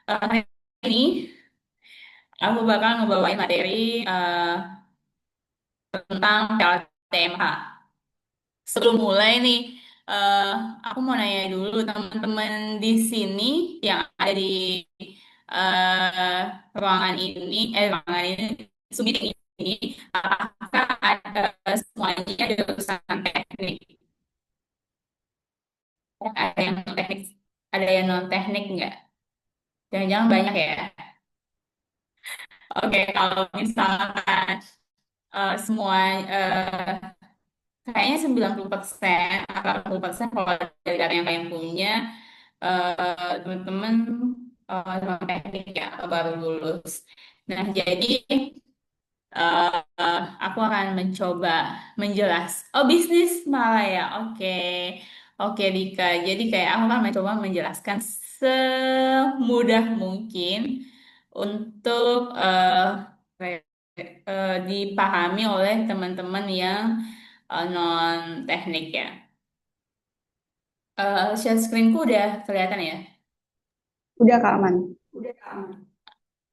Hari ini aku bakal ngebawain materi tentang PLTMH. Sebelum mulai nih, eh, aku mau nanya dulu teman-teman di sini yang ada di eh, ruangan ini, Sumit ini, apakah ada semuanya ada urusan teknik? Ada yang non teknik, ada yang non teknik nggak? Jangan-jangan banyak ya. Oke, kalau misalkan semua eh, kayaknya 90% atau 80% kalau dari data yang kalian punya teman-teman non teknik ya baru lulus. Nah, jadi aku akan mencoba menjelas. Oh, bisnis malah ya. Oke. Oke, Dika. Jadi kayak aku akan mencoba menjelaskan semudah mungkin untuk dipahami oleh teman-teman yang non teknik ya. Share screenku udah kelihatan ya? Udah Kak Aman. Udah.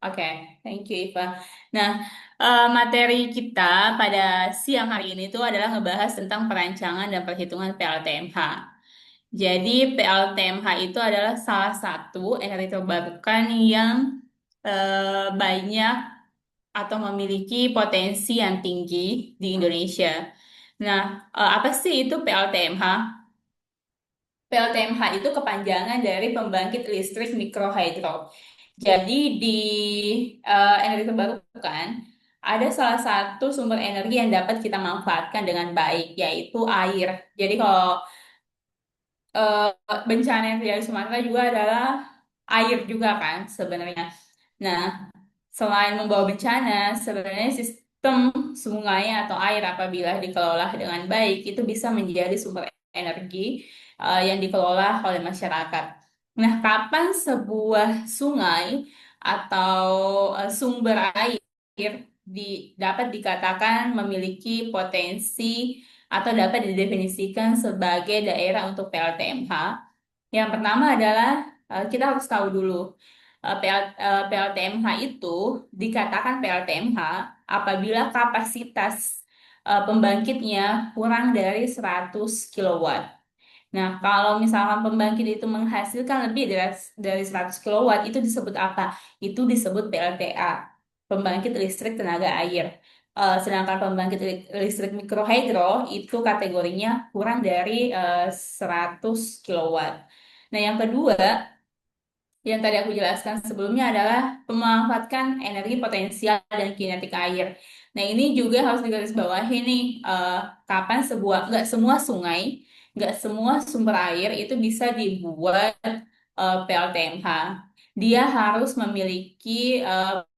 Oke, thank you Iva. Nah, materi kita pada siang hari ini tuh adalah ngebahas tentang perancangan dan perhitungan PLTMH. Jadi PLTMH itu adalah salah satu energi terbarukan yang banyak atau memiliki potensi yang tinggi di Indonesia. Nah, apa sih itu PLTMH? PLTMH itu kepanjangan dari pembangkit listrik mikrohidro. Jadi di energi terbarukan ada salah satu sumber energi yang dapat kita manfaatkan dengan baik, yaitu air. Jadi kalau eh, bencana yang terjadi di Sumatera juga adalah air juga kan sebenarnya. Nah, selain membawa bencana, sebenarnya sistem sungai atau air apabila dikelola dengan baik itu bisa menjadi sumber energi yang dikelola oleh masyarakat. Nah, kapan sebuah sungai atau sumber air dapat dikatakan memiliki potensi atau dapat didefinisikan sebagai daerah untuk PLTMH? Yang pertama adalah kita harus tahu dulu PLTMH itu dikatakan PLTMH apabila kapasitas pembangkitnya kurang dari 100 kilowatt. Nah, kalau misalkan pembangkit itu menghasilkan lebih dari 100 kilowatt, itu disebut apa? Itu disebut PLTA, pembangkit listrik tenaga air. Sedangkan pembangkit listrik mikrohidro itu kategorinya kurang dari 100 kilowatt. Nah, yang kedua, yang tadi aku jelaskan sebelumnya adalah memanfaatkan energi potensial dan kinetik air. Nah, ini juga harus digarisbawahi nih, kapan nggak semua sungai, nggak semua sumber air itu bisa dibuat PLTMH. Dia harus memiliki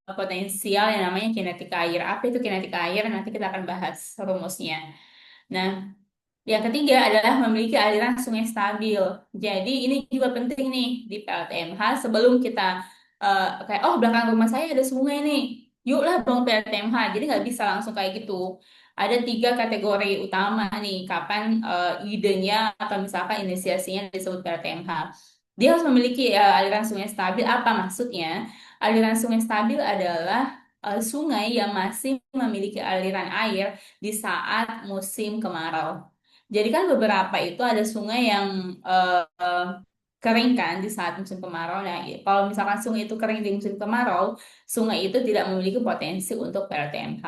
potensial yang namanya kinetik air. Apa itu kinetik air? Nanti kita akan bahas rumusnya. Nah, yang ketiga adalah memiliki aliran sungai stabil. Jadi ini juga penting nih di PLTMH sebelum kita kayak oh belakang rumah saya ada sungai nih, yuklah bangun PLTMH. Jadi nggak bisa langsung kayak gitu. Ada tiga kategori utama nih kapan idenya atau misalkan inisiasinya disebut PLTMH. Dia harus memiliki aliran sungai stabil. Apa maksudnya? Aliran sungai stabil adalah sungai yang masih memiliki aliran air di saat musim kemarau. Jadi kan beberapa itu ada sungai yang kering kan di saat musim kemarau. Nah, kalau misalkan sungai itu kering di musim kemarau, sungai itu tidak memiliki potensi untuk PLTMH.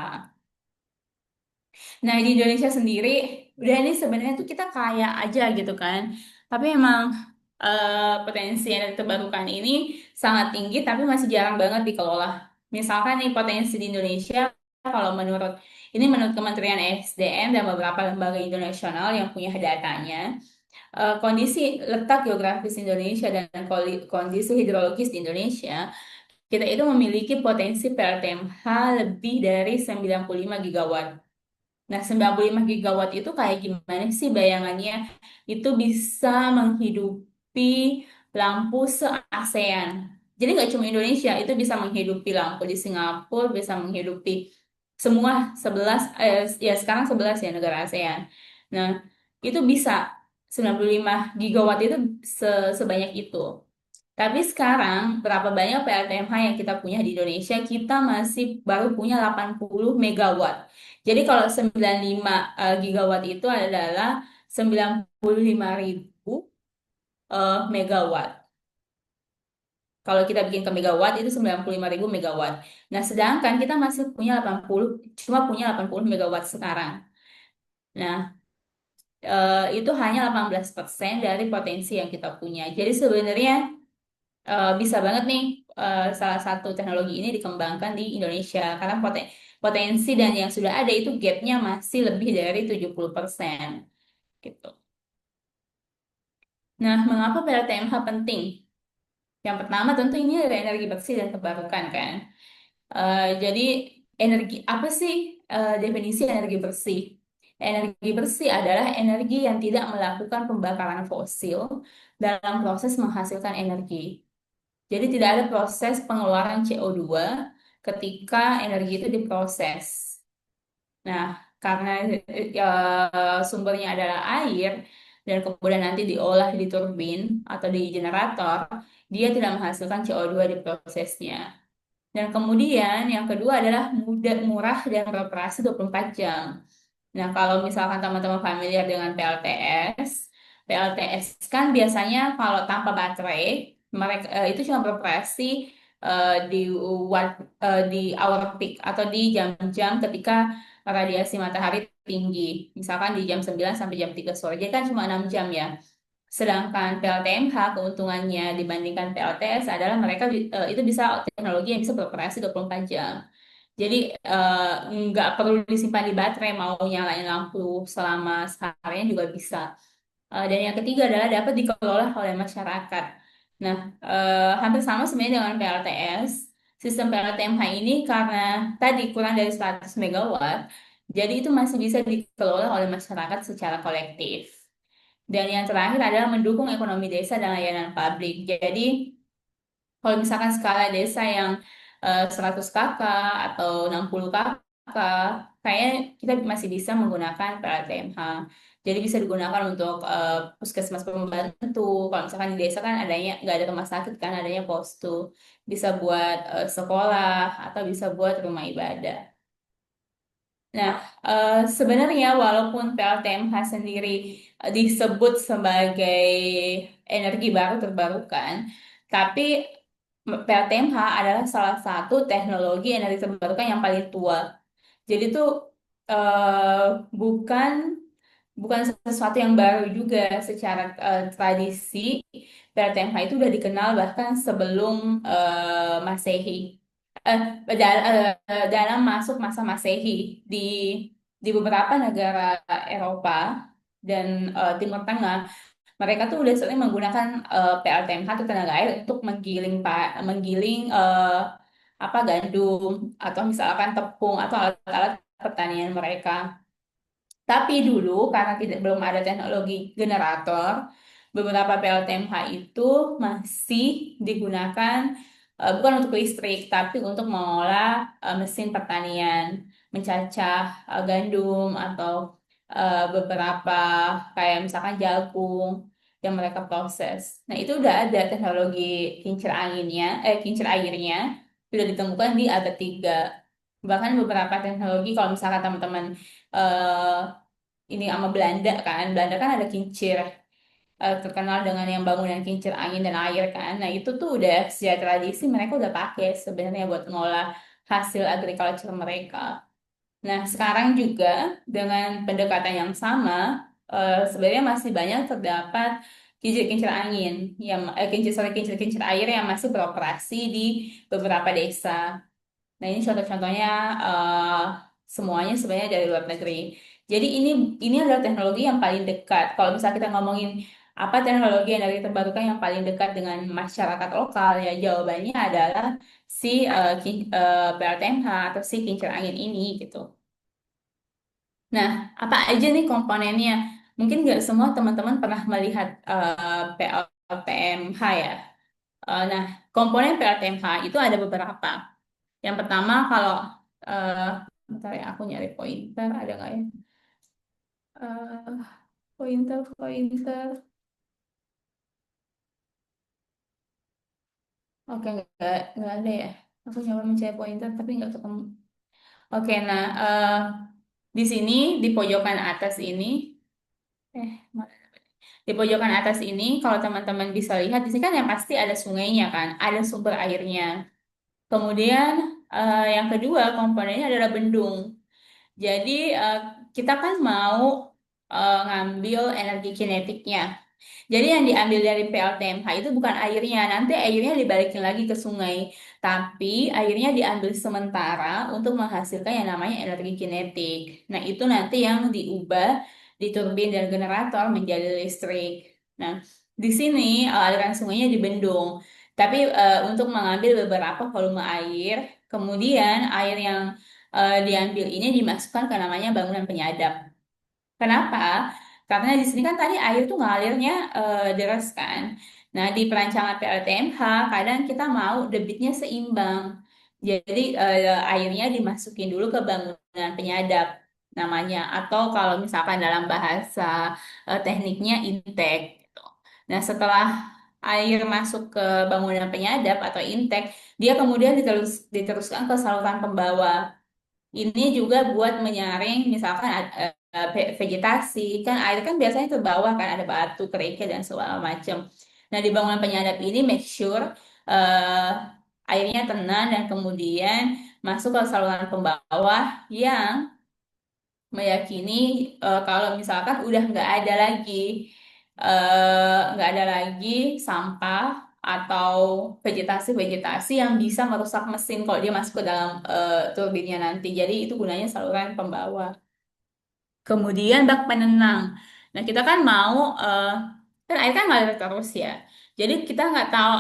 Nah, di Indonesia sendiri, udah ini sebenarnya tuh kita kaya aja gitu kan. Tapi emang potensi energi terbarukan ini sangat tinggi, tapi masih jarang banget dikelola. Misalkan nih potensi di Indonesia, kalau menurut Kementerian SDM dan beberapa lembaga internasional yang punya datanya, kondisi letak geografis Indonesia dan kondisi hidrologis di Indonesia, kita itu memiliki potensi PLTMH lebih dari 95 gigawatt. Nah, 95 gigawatt itu kayak gimana sih bayangannya? Itu bisa menghidupi lampu se-ASEAN. Jadi nggak cuma Indonesia, itu bisa menghidupi lampu di Singapura, bisa menghidupi semua 11, ya sekarang 11 ya negara ASEAN. Nah, itu bisa 95 gigawatt itu sebanyak itu. Tapi sekarang berapa banyak PLTMH yang kita punya di Indonesia? Kita masih baru punya 80 megawatt. Jadi kalau 95 gigawatt itu adalah 95.000 megawatt. Kalau kita bikin ke megawatt itu 95.000 megawatt. Nah, sedangkan kita masih punya 80, cuma punya 80 megawatt sekarang. Nah, itu hanya 18% dari potensi yang kita punya. Jadi sebenarnya bisa banget nih salah satu teknologi ini dikembangkan di Indonesia karena potensi dan yang sudah ada itu gapnya masih lebih dari 70% gitu. Nah, mengapa PLTMH penting? Yang pertama tentu ini ada energi bersih dan terbarukan kan. Jadi energi apa sih definisi energi bersih? Energi bersih adalah energi yang tidak melakukan pembakaran fosil dalam proses menghasilkan energi. Jadi tidak ada proses pengeluaran CO2 ketika energi itu diproses. Nah, karena sumbernya adalah air dan kemudian nanti diolah di turbin atau di generator, dia tidak menghasilkan CO2 di prosesnya. Dan kemudian yang kedua adalah mudah, murah dan beroperasi 24 jam. Nah, kalau misalkan teman-teman familiar dengan PLTS, PLTS kan biasanya kalau tanpa baterai, mereka itu cuma beroperasi di di hour peak atau di jam-jam ketika radiasi matahari tinggi. Misalkan di jam 9 sampai jam 3 sore. Jadi kan cuma 6 jam ya. Sedangkan PLTMH keuntungannya dibandingkan PLTS adalah mereka itu bisa teknologi yang bisa beroperasi 24 jam. Jadi nggak perlu disimpan di baterai, mau nyalain lampu selama seharian juga bisa. Dan yang ketiga adalah dapat dikelola oleh masyarakat. Nah, hampir sama sebenarnya dengan PLTS. Sistem PLTMH ini karena tadi kurang dari 100 megawatt, jadi itu masih bisa dikelola oleh masyarakat secara kolektif. Dan yang terakhir adalah mendukung ekonomi desa dan layanan publik. Jadi, kalau misalkan skala desa yang 100 kakak atau 60 kakak, kayaknya kita masih bisa menggunakan PLTMH. Jadi bisa digunakan untuk puskesmas pembantu. Kalau misalkan di desa kan adanya nggak ada rumah sakit kan, adanya postu. Bisa buat sekolah atau bisa buat rumah ibadah. Nah, sebenarnya walaupun PLTMH sendiri disebut sebagai energi baru terbarukan, tapi PLTMH adalah salah satu teknologi energi terbarukan yang paling tua. Jadi itu eh, bukan bukan sesuatu yang baru juga secara tradisi. PLTMH itu udah dikenal bahkan sebelum Masehi. Eh, dalam masuk masa Masehi di beberapa negara Eropa dan Timur Tengah, mereka tuh udah sering menggunakan PLTMH atau tenaga air untuk menggiling apa gandum atau misalkan tepung atau alat-alat pertanian mereka. Tapi dulu karena belum ada teknologi generator, beberapa PLTMH itu masih digunakan bukan untuk listrik, tapi untuk mengolah mesin pertanian, mencacah gandum atau beberapa kayak misalkan jagung yang mereka proses. Nah, itu udah ada teknologi kincir airnya sudah ditemukan di abad 3. Bahkan beberapa teknologi kalau misalkan teman-teman eh, ini sama Belanda kan. Belanda kan ada kincir terkenal dengan yang bangunan kincir angin dan air kan. Nah, itu tuh udah sejak tradisi mereka udah pakai sebenarnya buat ngolah hasil agriculture mereka. Nah, sekarang juga dengan pendekatan yang sama sebenarnya masih banyak terdapat kincir-kincir angin yang kincir-kincir air yang masih beroperasi di beberapa desa. Nah, ini contoh-contohnya eh, semuanya sebenarnya dari luar negeri. Jadi ini adalah teknologi yang paling dekat. Kalau misalnya kita ngomongin apa teknologi yang dari terbarukan yang paling dekat dengan masyarakat lokal, ya jawabannya adalah si PLTMH atau si kincir angin ini gitu. Nah, apa aja nih komponennya? Mungkin nggak semua teman-teman pernah melihat PLTMH ya. Nah, komponen PLTMH itu ada beberapa. Yang pertama kalau eh bentar ya aku nyari pointer ada nggak ya? Eh pointer. Oke, nggak ada ya. Aku nyoba mencari pointer tapi nggak ketemu. Oke, nah di sini di pojokan atas ini, mana? Di pojokan atas ini, kalau teman-teman bisa lihat di sini kan yang pasti ada sungainya kan, ada sumber airnya. Kemudian yang kedua komponennya adalah bendung. Jadi kita kan mau ngambil energi kinetiknya. Jadi yang diambil dari PLTMH itu bukan airnya, nanti airnya dibalikin lagi ke sungai. Tapi airnya diambil sementara untuk menghasilkan yang namanya energi kinetik. Nah, itu nanti yang diubah di turbin dan generator menjadi listrik. Nah, di sini aliran sungainya dibendung. Tapi untuk mengambil beberapa volume air, kemudian air yang diambil ini dimasukkan ke namanya bangunan penyadap. Kenapa? Karena di sini kan tadi air tuh ngalirnya deras kan. Nah, di perancangan PLTMH kadang kita mau debitnya seimbang. Jadi airnya dimasukin dulu ke bangunan penyadap namanya, atau kalau misalkan dalam bahasa tekniknya intake gitu. Nah, setelah air masuk ke bangunan penyadap atau intake, dia kemudian diteruskan ke saluran pembawa. Ini juga buat menyaring misalkan vegetasi, kan air kan biasanya terbawa kan ada batu, kerikil dan segala macam. Nah, di bangunan penyadap ini make sure eh, airnya tenang dan kemudian masuk ke saluran pembawah yang meyakini kalau misalkan udah nggak ada lagi sampah atau vegetasi-vegetasi yang bisa merusak mesin kalau dia masuk ke dalam turbinnya nanti. Jadi itu gunanya saluran pembawah. Kemudian bak penenang. Nah, kita kan mau kan air kan ngalir terus ya. Jadi kita nggak tahu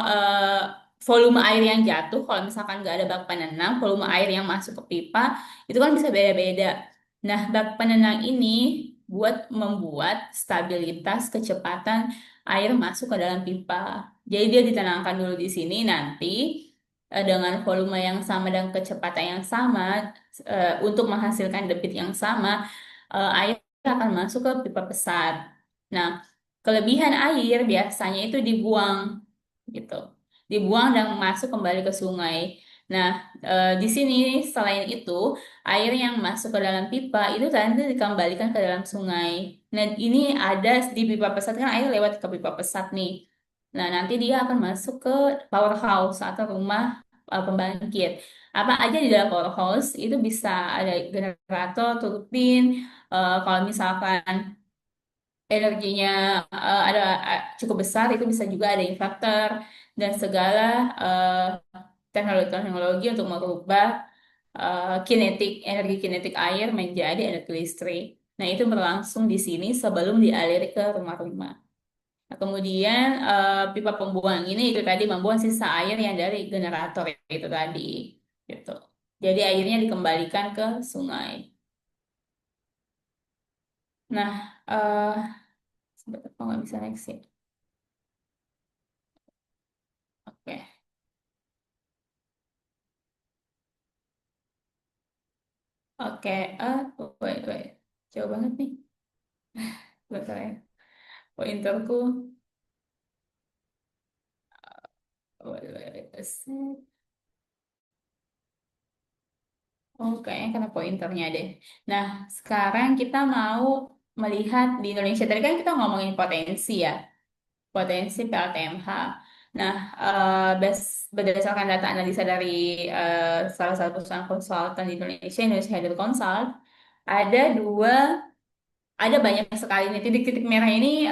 volume air yang jatuh kalau misalkan nggak ada bak penenang, volume air yang masuk ke pipa itu kan bisa beda-beda. Nah, bak penenang ini membuat stabilitas kecepatan air masuk ke dalam pipa. Jadi dia ditenangkan dulu di sini, nanti dengan volume yang sama dan kecepatan yang sama untuk menghasilkan debit yang sama, air akan masuk ke pipa pesat. Nah, kelebihan air biasanya itu dibuang gitu. Dibuang dan masuk kembali ke sungai. Nah, di sini selain itu, air yang masuk ke dalam pipa itu nanti dikembalikan ke dalam sungai. Nah, ini ada di pipa pesat kan air lewat ke pipa pesat nih. Nah, nanti dia akan masuk ke powerhouse atau rumah pembangkit. Apa aja di dalam powerhouse itu bisa ada generator, turbin, kalau misalkan energinya cukup besar itu bisa juga ada inverter dan segala eh, teknologi-teknologi untuk merubah energi kinetik air menjadi energi listrik. Nah, itu berlangsung di sini sebelum dialiri ke rumah-rumah. Nah, kemudian pipa pembuang ini itu tadi membuang sisa air yang dari generator itu tadi, gitu. Jadi airnya dikembalikan ke sungai. Nah, sebentar kok nggak bisa next ya. Oke, oke. Wait, wait. Jauh banget nih. Bentar ya. Pointerku. Wait, wait, wait. Set. Oh, kayaknya karena pointernya deh. Nah, sekarang kita mau melihat di Indonesia. Tadi kan kita ngomongin potensi ya. Potensi PLTMH. Nah, berdasarkan data analisa dari salah satu perusahaan konsultan di Indonesia, Indonesia Hydro Consult, ada dua ada banyak sekali nih titik-titik merah ini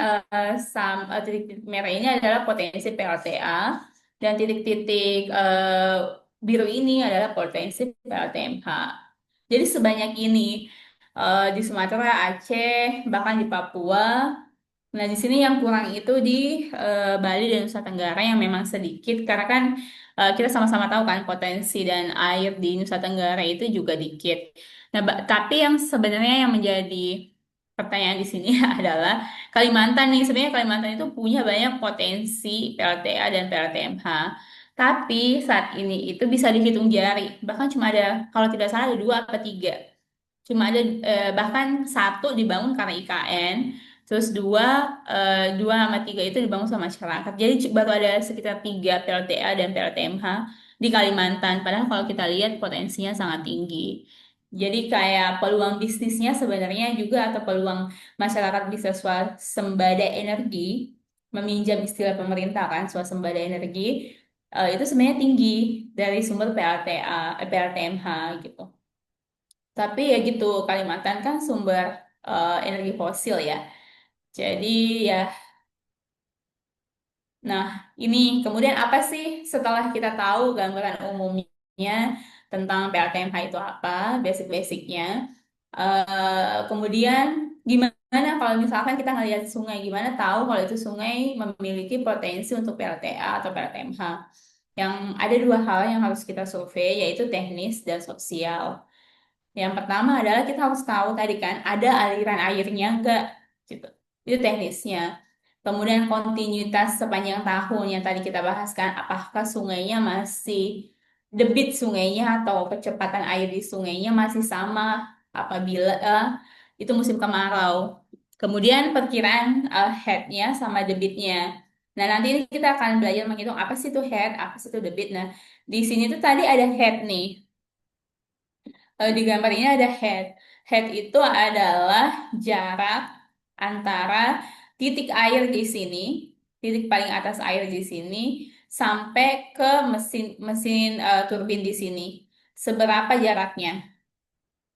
titik-titik merah ini adalah potensi PLTA dan titik-titik biru ini adalah potensi PLTMH. Jadi sebanyak ini di Sumatera, Aceh, bahkan di Papua. Nah, di sini yang kurang itu di Bali dan Nusa Tenggara yang memang sedikit karena kan kita sama-sama tahu kan potensi dan air di Nusa Tenggara itu juga dikit. Nah, tapi yang sebenarnya yang menjadi pertanyaan di sini adalah Kalimantan nih. Sebenarnya Kalimantan itu punya banyak potensi PLTA dan PLTMH. Tapi saat ini itu bisa dihitung jari. Bahkan cuma ada, kalau tidak salah ada dua atau tiga. Cuma ada bahkan satu dibangun karena IKN, Terus dua sama tiga itu dibangun sama masyarakat. Jadi baru ada sekitar tiga PLTA dan PLTMH di Kalimantan. Padahal kalau kita lihat potensinya sangat tinggi. Jadi kayak peluang bisnisnya sebenarnya juga atau peluang masyarakat bisa swasembada energi, meminjam istilah pemerintah kan, swasembada energi, itu sebenarnya tinggi dari sumber PLTA, PLTMH gitu. Tapi ya gitu, Kalimantan kan sumber energi fosil ya. Jadi ya, nah ini kemudian apa sih setelah kita tahu gambaran umumnya tentang PLTMH itu apa, basic-basicnya. Kemudian gimana kalau misalkan kita ngelihat sungai, gimana tahu kalau itu sungai memiliki potensi untuk PLTA atau PLTMH. Yang ada dua hal yang harus kita survei, yaitu teknis dan sosial. Yang pertama adalah kita harus tahu tadi kan ada aliran airnya enggak gitu. Itu teknisnya. Kemudian kontinuitas sepanjang tahun yang tadi kita bahaskan, apakah sungainya masih debit sungainya atau kecepatan air di sungainya masih sama apabila itu musim kemarau. Kemudian perkiraan headnya sama debitnya. Nah, nanti ini kita akan belajar menghitung apa sih itu head, apa sih itu debit. Nah, di sini tuh tadi ada head nih. Di gambar ini ada head. Head itu adalah jarak antara titik air di sini, titik paling atas air di sini, sampai ke mesin mesin turbin di sini. Seberapa jaraknya?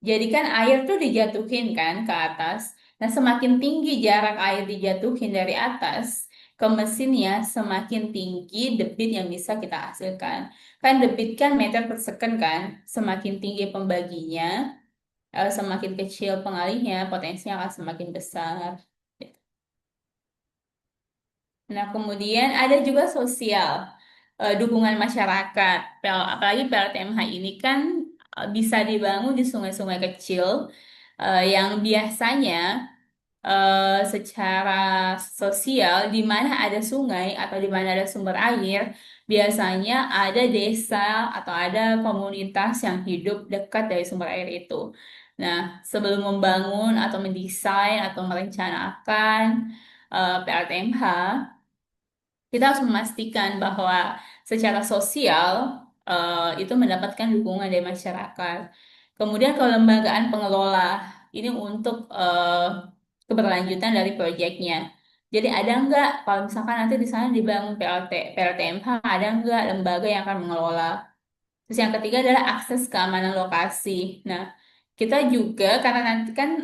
Jadi kan air tuh dijatuhin kan ke atas. Nah, semakin tinggi jarak air dijatuhin dari atas ke mesinnya, semakin tinggi debit yang bisa kita hasilkan. Kan debit kan meter per second kan, semakin tinggi pembaginya, semakin kecil pengalihnya, potensinya akan semakin besar. Nah, kemudian ada juga sosial, dukungan masyarakat. Apalagi PLTMH ini kan bisa dibangun di sungai-sungai kecil yang biasanya secara sosial di mana ada sungai atau di mana ada sumber air, biasanya ada desa atau ada komunitas yang hidup dekat dari sumber air itu. Nah, sebelum membangun atau mendesain atau merencanakan PLTMH, kita harus memastikan bahwa secara sosial itu mendapatkan dukungan dari masyarakat. Kemudian kelembagaan pengelola ini untuk keberlanjutan dari proyeknya. Jadi ada nggak kalau misalkan nanti di sana dibangun PLTMH, ada nggak lembaga yang akan mengelola? Terus yang ketiga adalah akses keamanan lokasi. Nah, kita juga karena nanti kan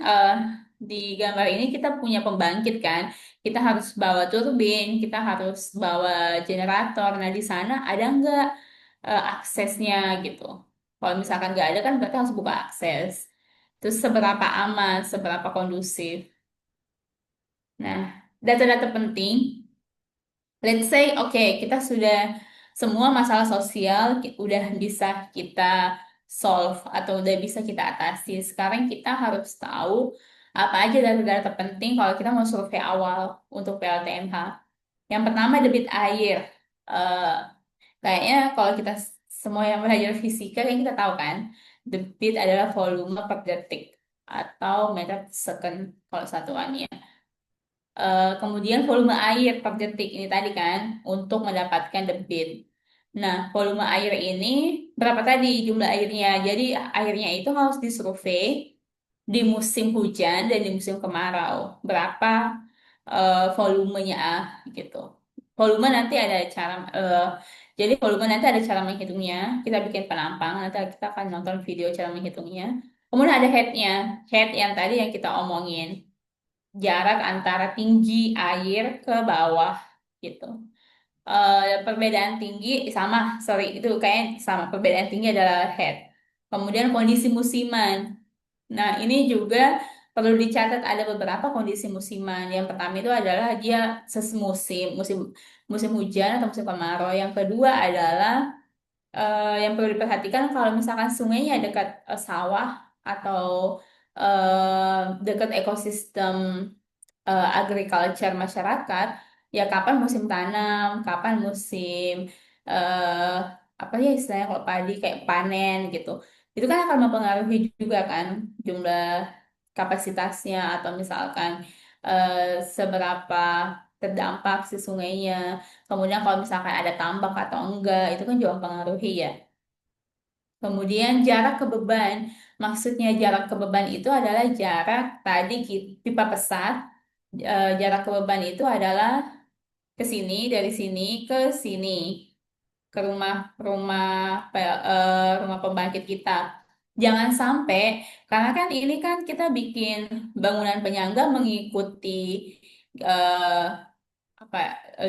di gambar ini kita punya pembangkit kan, kita harus bawa turbin, kita harus bawa generator. Nah, di sana ada nggak aksesnya gitu? Kalau misalkan nggak ada kan berarti harus buka akses. Terus seberapa aman, seberapa kondusif. Nah, data-data penting. Let's say, oke, kita sudah semua masalah sosial udah bisa kita solve atau udah bisa kita atasi. Sekarang kita harus tahu apa aja data-data penting kalau kita mau survei awal untuk PLTMH. Yang pertama debit air. Eh, Kayaknya kalau kita semua yang belajar fisika kan kita tahu kan, debit adalah volume per detik atau meter per second kalau satuannya. Kemudian volume air per detik ini tadi kan untuk mendapatkan debit. Nah, volume air ini berapa tadi jumlah airnya? Jadi airnya itu harus disurvei di musim hujan dan di musim kemarau. Berapa volumenya gitu. Volume nanti ada cara jadi volume nanti ada cara menghitungnya. Kita bikin penampang, nanti kita akan nonton video cara menghitungnya. Kemudian ada headnya, head yang tadi yang kita omongin jarak antara tinggi air ke bawah gitu. Perbedaan tinggi sama, sorry itu kayak sama. Perbedaan tinggi adalah head. Kemudian kondisi musiman. Nah, ini juga perlu dicatat ada beberapa kondisi musiman. Yang pertama itu adalah dia semusim, musim musim hujan atau musim kemarau. Yang kedua adalah yang perlu diperhatikan kalau misalkan sungainya dekat sawah atau dekat ekosistem agriculture masyarakat, ya kapan musim tanam, kapan musim eh apa ya istilahnya kalau padi kayak panen gitu. Itu kan akan mempengaruhi juga kan jumlah kapasitasnya atau misalkan seberapa terdampak si sungainya. Kemudian kalau misalkan ada tambak atau enggak, itu kan juga mempengaruhi ya. Kemudian jarak ke beban. Maksudnya jarak ke beban itu adalah jarak tadi pipa pesat. Jarak ke beban itu adalah ke sini, dari sini ke sini, ke rumah rumah pembangkit kita. Jangan sampai, karena kan ini kan kita bikin bangunan penyangga mengikuti eh, apa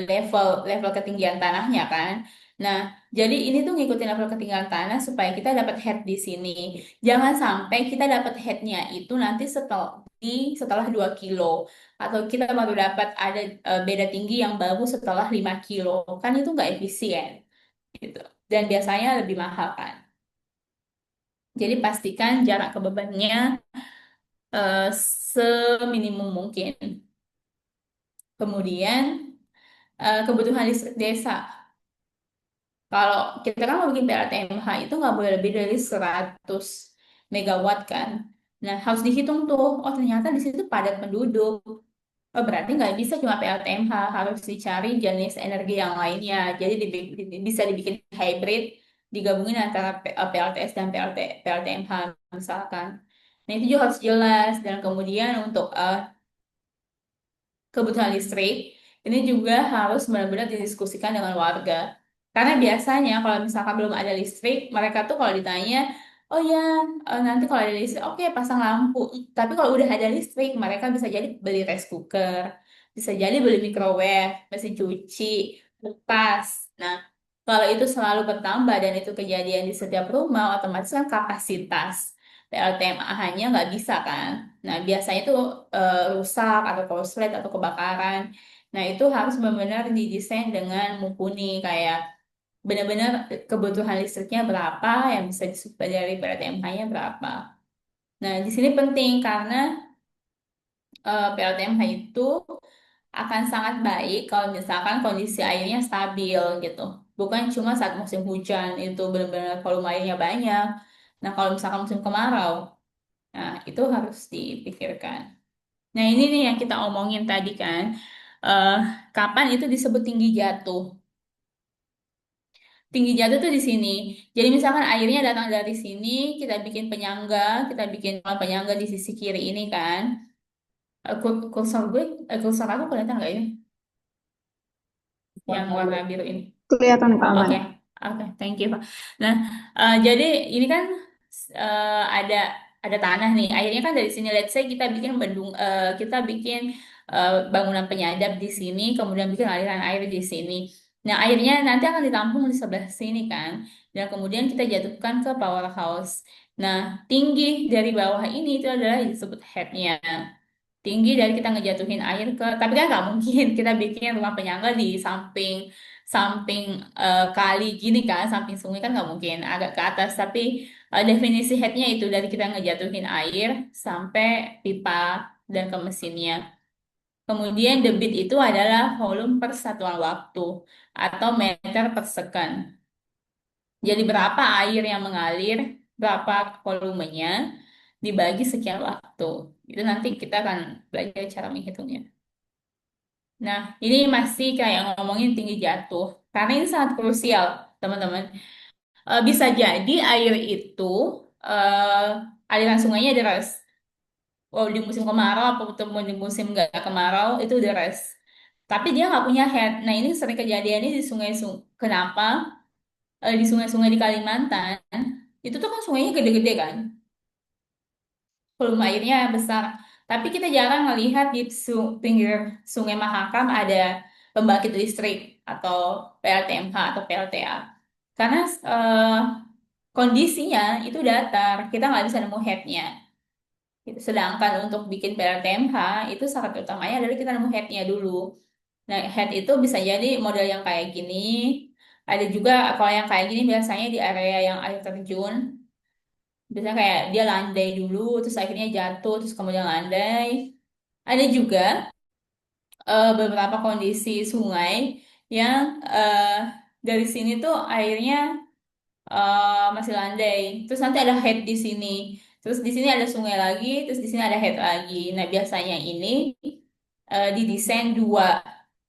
level level ketinggian tanahnya kan. Nah, jadi ini tuh ngikutin level ketinggian tanah supaya kita dapat head di sini. Jangan sampai kita dapat headnya itu nanti setelah 2 kilo atau kita baru dapat ada beda tinggi yang baru setelah 5 kilo. Kan itu nggak efisien gitu. Dan biasanya lebih mahal kan. Jadi pastikan jarak ke bebannya seminimum mungkin. Kemudian kebutuhan listrik desa. Kalau kita kan mau bikin PLTMH itu nggak boleh lebih dari 100 megawatt kan. Nah, harus dihitung tuh. Oh, ternyata di situ padat penduduk. Oh, berarti nggak bisa cuma PLTMH, harus dicari jenis energi yang lainnya. Jadi bisa dibikin hybrid, digabungin antara PLTS dan PLTMH misalkan. Nah, itu juga harus jelas. Dan kemudian untuk kebutuhan listrik, ini juga harus benar-benar didiskusikan dengan warga. Karena biasanya kalau misalkan belum ada listrik, mereka tuh kalau ditanya, oh ya nanti kalau ada listrik, oke pasang lampu. Tapi kalau udah ada listrik, mereka bisa jadi beli rice cooker, bisa jadi beli microwave, mesin cuci, kulkas. Nah, kalau itu selalu bertambah dan itu kejadian di setiap rumah, otomatis kan kapasitas PLTMA-nya nggak bisa kan. Nah, biasanya itu rusak atau korslet atau kebakaran. Nah, itu harus benar-benar didesain dengan mumpuni kayak benar-benar kebutuhan listriknya berapa yang bisa disuplai dari PLTMH-nya berapa. Nah, di sini penting karena PLTMH itu akan sangat baik kalau misalkan kondisi airnya stabil gitu. Bukan cuma saat musim hujan itu benar-benar volume airnya banyak. Nah, kalau misalkan musim kemarau, nah itu harus dipikirkan. Nah, ini nih yang kita omongin tadi kan. Eh, kapan itu disebut tinggi jatuh? Tinggi jatuh tuh di sini. Jadi misalkan airnya datang dari sini, kita bikin penyangga, kita bikin penyangga di sisi kiri ini kan. Kursor gue, kursor aku kelihatan nggak ya? Yang warna biru ini. Kelihatan Kak Aman. Oke, oke, thank you, Pak. Nah, jadi ini kan ada tanah nih. Akhirnya kan dari sini, let's say kita bikin bendung, kita bikin bangunan penyadap di sini, kemudian bikin aliran air di sini. Nah, airnya nanti akan ditampung di sebelah sini kan, dan kemudian kita jatuhkan ke powerhouse. Nah, tinggi dari bawah ini itu adalah yang disebut headnya, tinggi dari kita ngejatuhin air ke, tapi kan nggak mungkin kita bikin rumah penyangga di samping samping kali gini kan, samping sungai kan nggak mungkin, agak ke atas. Tapi definisi headnya itu dari kita ngejatuhin air sampai pipa dan ke mesinnya. Kemudian debit itu adalah volume per satuan waktu atau meter per second. Jadi berapa air yang mengalir, berapa volumenya dibagi sekian waktu. Itu nanti kita akan belajar cara menghitungnya. Nah, ini masih kayak ngomongin tinggi jatuh. Karena ini sangat krusial, teman-teman. Bisa jadi air itu, aliran sungainya deras. Oh, di musim kemarau ataupun di musim nggak kemarau, itu deras. Tapi dia nggak punya head. Nah, ini sering kejadiannya di sungai-sungai. Kenapa? Di sungai-sungai di Kalimantan, itu tuh kan sungainya gede-gede kan. Volume airnya besar. Tapi kita jarang melihat di pinggir Sungai Mahakam ada pembangkit listrik atau PLTMH atau PLTA. Karena kondisinya itu datar, kita nggak bisa nemu headnya. Gitu. Sedangkan untuk bikin PLTMH itu syarat utamanya adalah kita nemu headnya dulu. Nah, head itu bisa jadi model yang kayak gini. Ada juga kalau yang kayak gini biasanya di area yang air terjun. Biasanya kayak dia landai dulu, terus akhirnya jatuh, terus kemudian landai. Ada juga beberapa kondisi sungai yang dari sini tuh airnya masih landai. Terus nanti ada head di sini. Terus di sini ada sungai lagi, terus di sini ada head lagi. Nah, biasanya ini didesain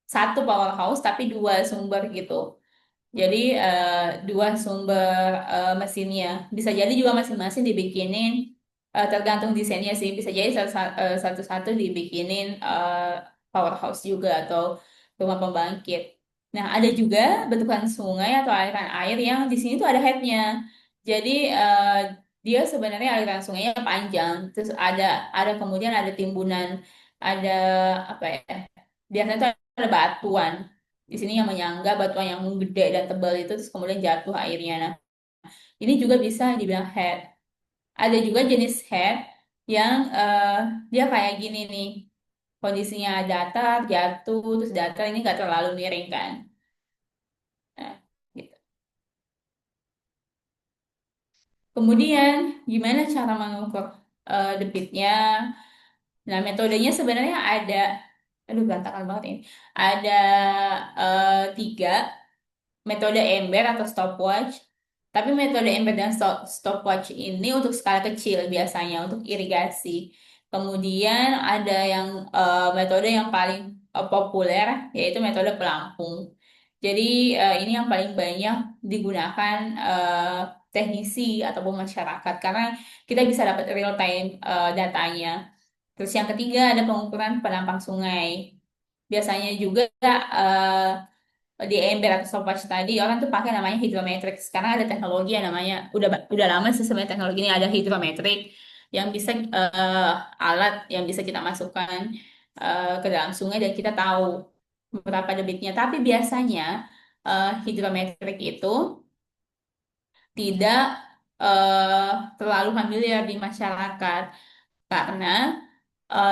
satu powerhouse tapi dua sumber gitu. Jadi dua sumber mesinnya. Bisa jadi juga masing-masing dibikinin tergantung desainnya sih. Bisa jadi satu-satu dibikinin powerhouse juga atau rumah pembangkit. Nah, ada juga bentukan sungai atau aliran air yang di sini tuh ada headnya. Jadi dia sebenarnya aliran sungainya panjang. Terus ada kemudian ada timbunan, ada apa ya? Biasanya tuh ada batuan di sini yang menyangga batuan yang gede dan tebal itu terus kemudian jatuh airnya. Nah, ini juga bisa dibilang head. Ada juga jenis head yang dia kayak gini nih. Kondisinya datar, jatuh, terus datar ini nggak terlalu miring kan. Nah, gitu. Kemudian gimana cara mengukur debitnya? Nah, metodenya sebenarnya ada, aduh berantakan banget ini. Ada tiga. Metode ember atau stopwatch. Tapi metode ember dan stopwatch ini untuk skala kecil biasanya untuk irigasi. Kemudian ada yang metode yang paling populer yaitu metode pelampung. Jadi ini yang paling banyak digunakan teknisi ataupun masyarakat karena kita bisa dapat real time datanya. Terus yang ketiga ada pengukuran penampang sungai. Biasanya juga di ember atau stopwatch tadi orang tuh pakai namanya hydrometric. Sekarang ada teknologi yang namanya udah lama sih sebenarnya teknologi ini ada hydrometric yang bisa alat yang bisa kita masukkan ke dalam sungai dan kita tahu berapa debitnya. Tapi biasanya hydrometric itu tidak terlalu familiar di masyarakat karena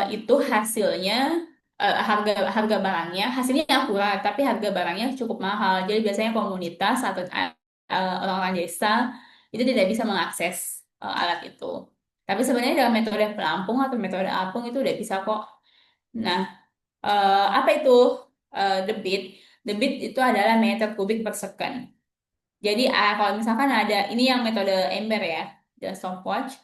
itu hasilnya harga harga barangnya hasilnya akurat tapi harga barangnya cukup mahal jadi biasanya komunitas atau orang-orang desa itu tidak bisa mengakses alat itu tapi sebenarnya dalam metode pelampung atau metode apung itu udah bisa kok. Nah, apa itu debit? Debit itu adalah meter kubik per second. Jadi kalau misalkan ada ini yang metode ember ya, dan stopwatch,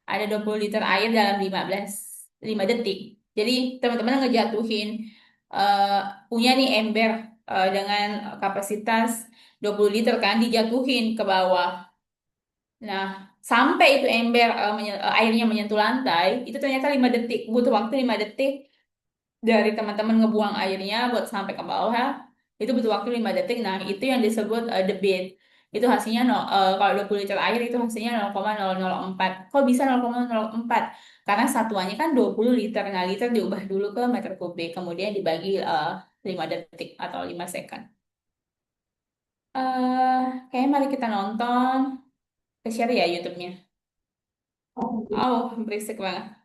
ada 20 liter air dalam 5 detik. Jadi teman-teman ngejatuhin eh, punya nih ember dengan kapasitas 20 liter kan dijatuhin ke bawah. Nah, sampai itu ember airnya menyentuh lantai, itu ternyata 5 detik, butuh waktu 5 detik dari teman-teman ngebuang airnya buat sampai ke bawah itu butuh waktu 5 detik. Nah, itu yang disebut debit. Itu hasilnya kalau 20 liter air itu hasilnya 0,004. Kok bisa 0,004? Karena satuannya kan 20 liter. Nah, liter diubah dulu ke meter kubik, kemudian dibagi 5 detik atau 5 second. Kayaknya mari kita nonton. Share ya YouTube-nya. Oh, berisik banget.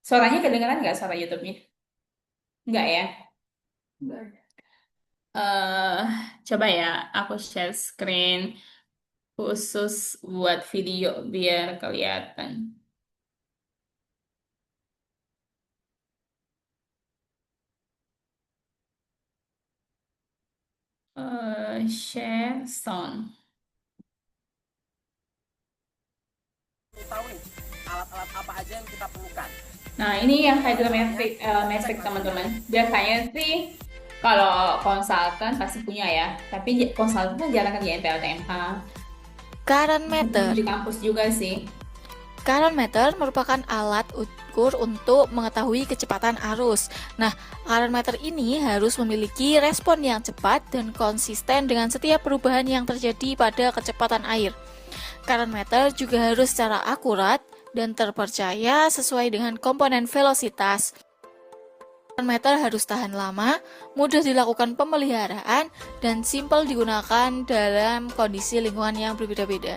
Suaranya kedengeran nggak suara YouTube-nya? Nggak ya? eh Coba ya, aku share screen khusus buat video biar kelihatan. Share sound. Tahu nih alat-alat apa aja yang kita perlukan. Nah, ini yang hydrometric metric teman-teman. Biasanya sih kalau konsultan pasti punya ya, tapi konsultan kan jarang kerjain PLTMH. Current meter. Di kampus juga sih. Current meter merupakan alat ukur untuk mengetahui kecepatan arus. Nah, current meter ini harus memiliki respon yang cepat dan konsisten dengan setiap perubahan yang terjadi pada kecepatan air. Current meter juga harus secara akurat dan terpercaya sesuai dengan komponen velositas. Current meter harus tahan lama, mudah dilakukan pemeliharaan, dan simpel digunakan dalam kondisi lingkungan yang berbeda-beda.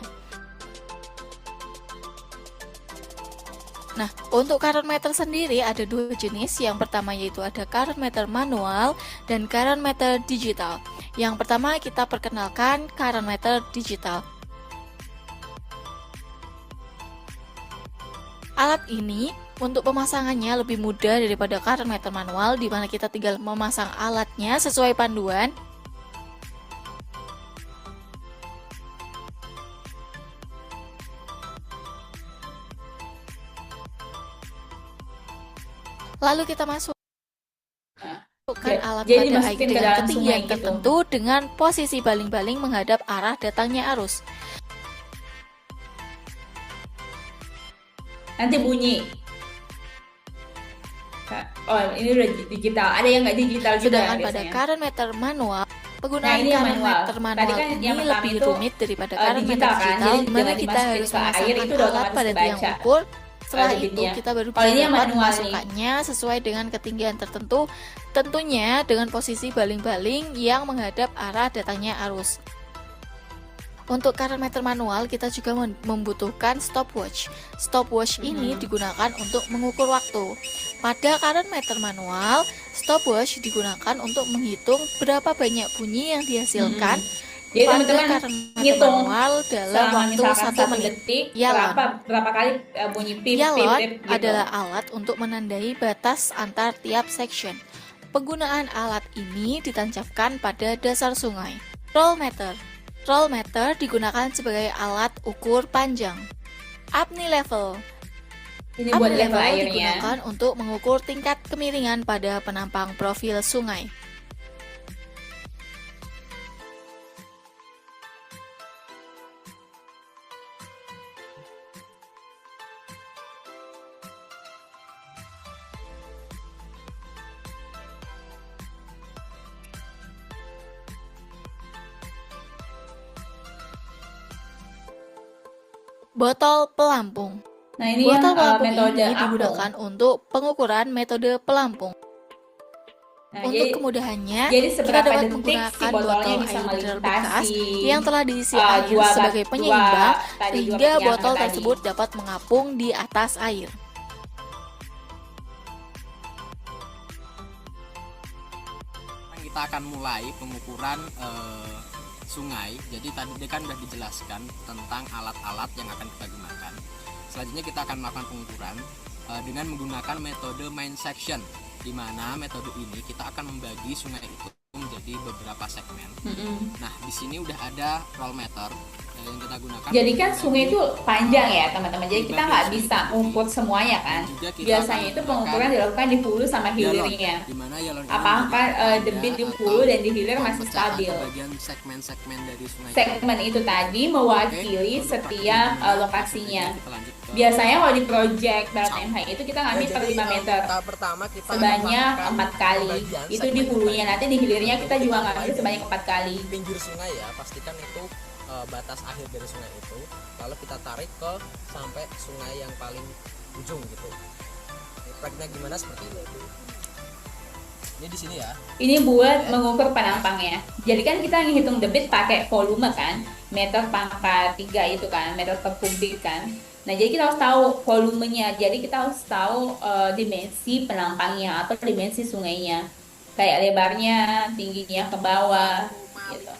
Nah, untuk current meter sendiri ada dua jenis. Yang pertama yaitu ada current meter manual dan current meter digital. Yang pertama kita perkenalkan current meter digital. Alat ini untuk pemasangannya lebih mudah daripada current meter manual, di mana kita tinggal memasang alatnya sesuai panduan. Lalu kita masukkan alat jadi pada air dimasukin ke dengan dalam ketinggian sungai gitu. tertentu dengan posisi baling-baling menghadap arah datangnya arus. Nanti bunyi. Oh, ini udah digital. Ada yang nggak digital juga Sedangkan pada biasanya. current meter manual, Nah, penggunaan ini yang current manual. meter Tadi manual kan ini yang pertama lebih itu rumit daripada current meter digital kan, digital, jadi di mana jangan kita dimasukin harus ke air, memasangkan itu udah alat otomatis pada tiang kebaca ukur. Setelah itu debitnya. kita baru Kalau bisa ini yang dapat manual nih. memasukkannya sesuai dengan ketinggian tertentu, tentunya dengan posisi baling-baling yang menghadap arah datangnya arus. Untuk current meter manual, kita juga membutuhkan stopwatch. Stopwatch ini digunakan untuk mengukur waktu. Pada current meter manual, stopwatch digunakan untuk menghitung berapa banyak bunyi yang dihasilkan Jadi pada teman-teman current meter hitung manual dalam selama waktu misalkan 1 1 menit. detik Yalon. berapa kali bunyi pip pip Yalon pip gitu. adalah alat untuk menandai batas antar tiap section. Penggunaan alat ini ditancapkan pada dasar sungai. Roll meter. Roll meter digunakan sebagai alat ukur panjang. Apnea level. Ini buat Apnea level level airnya. digunakan untuk mengukur tingkat kemiringan pada penampang profil sungai. Botol pelampung. Nah, ini Botol yang pelampung metode ini apung. digunakan untuk pengukuran metode pelampung. Nah, Untuk jadi kemudahannya, jadi kita seberapa dapat detik si menggunakan botolnya botol bisa air mineral bekas melintasi yang telah diisi air sebagai penyeimbang, sehingga botol tersebut dapat mengapung di atas air. Kita akan mulai pengukuran sungai. Jadi tadi kan sudah dijelaskan tentang alat-alat yang akan kita gunakan. Selanjutnya kita akan melakukan pengukuran dengan menggunakan metode main section, di mana metode ini kita akan membagi sungai itu menjadi beberapa segmen. Nah, di sini udah ada roll meter yang kita gunakan. Jadi kan sungai itu panjang ya teman-teman. Jadi kita nggak bisa ukur semuanya kan. Biasanya itu pengukuran dilakukan di hulu sama hilirnya. Apakah debit di hulu dan di hilir masih stabil? Bagian segmen-segmen dari sungai. Segmen itu tadi mewakili setiap lokasinya. Biasanya kalau di project BLTMH itu kita ngambil per 5 meter. Pertama kita sebanyak 4 kali. Itu di hulunya, nanti di hilirnya kita juga ngambil sebanyak 4 kali. Pinggir sungai ya, pastikan itu batas akhir dari sungai itu. Lalu kita tarik ke sampai sungai yang paling ujung gitu. Praktiknya gimana seperti ini? Ini di sini ya. Ini buat mengukur penampangnya. Jadi kan kita ngitung debit pakai volume kan, meter pangkat 3 itu kan, meter per kubik kan. Nah, jadi kita harus tahu volumenya. Jadi kita harus tahu dimensi penampangnya atau dimensi sungainya. Kayak lebarnya, tingginya ke bawah gitu.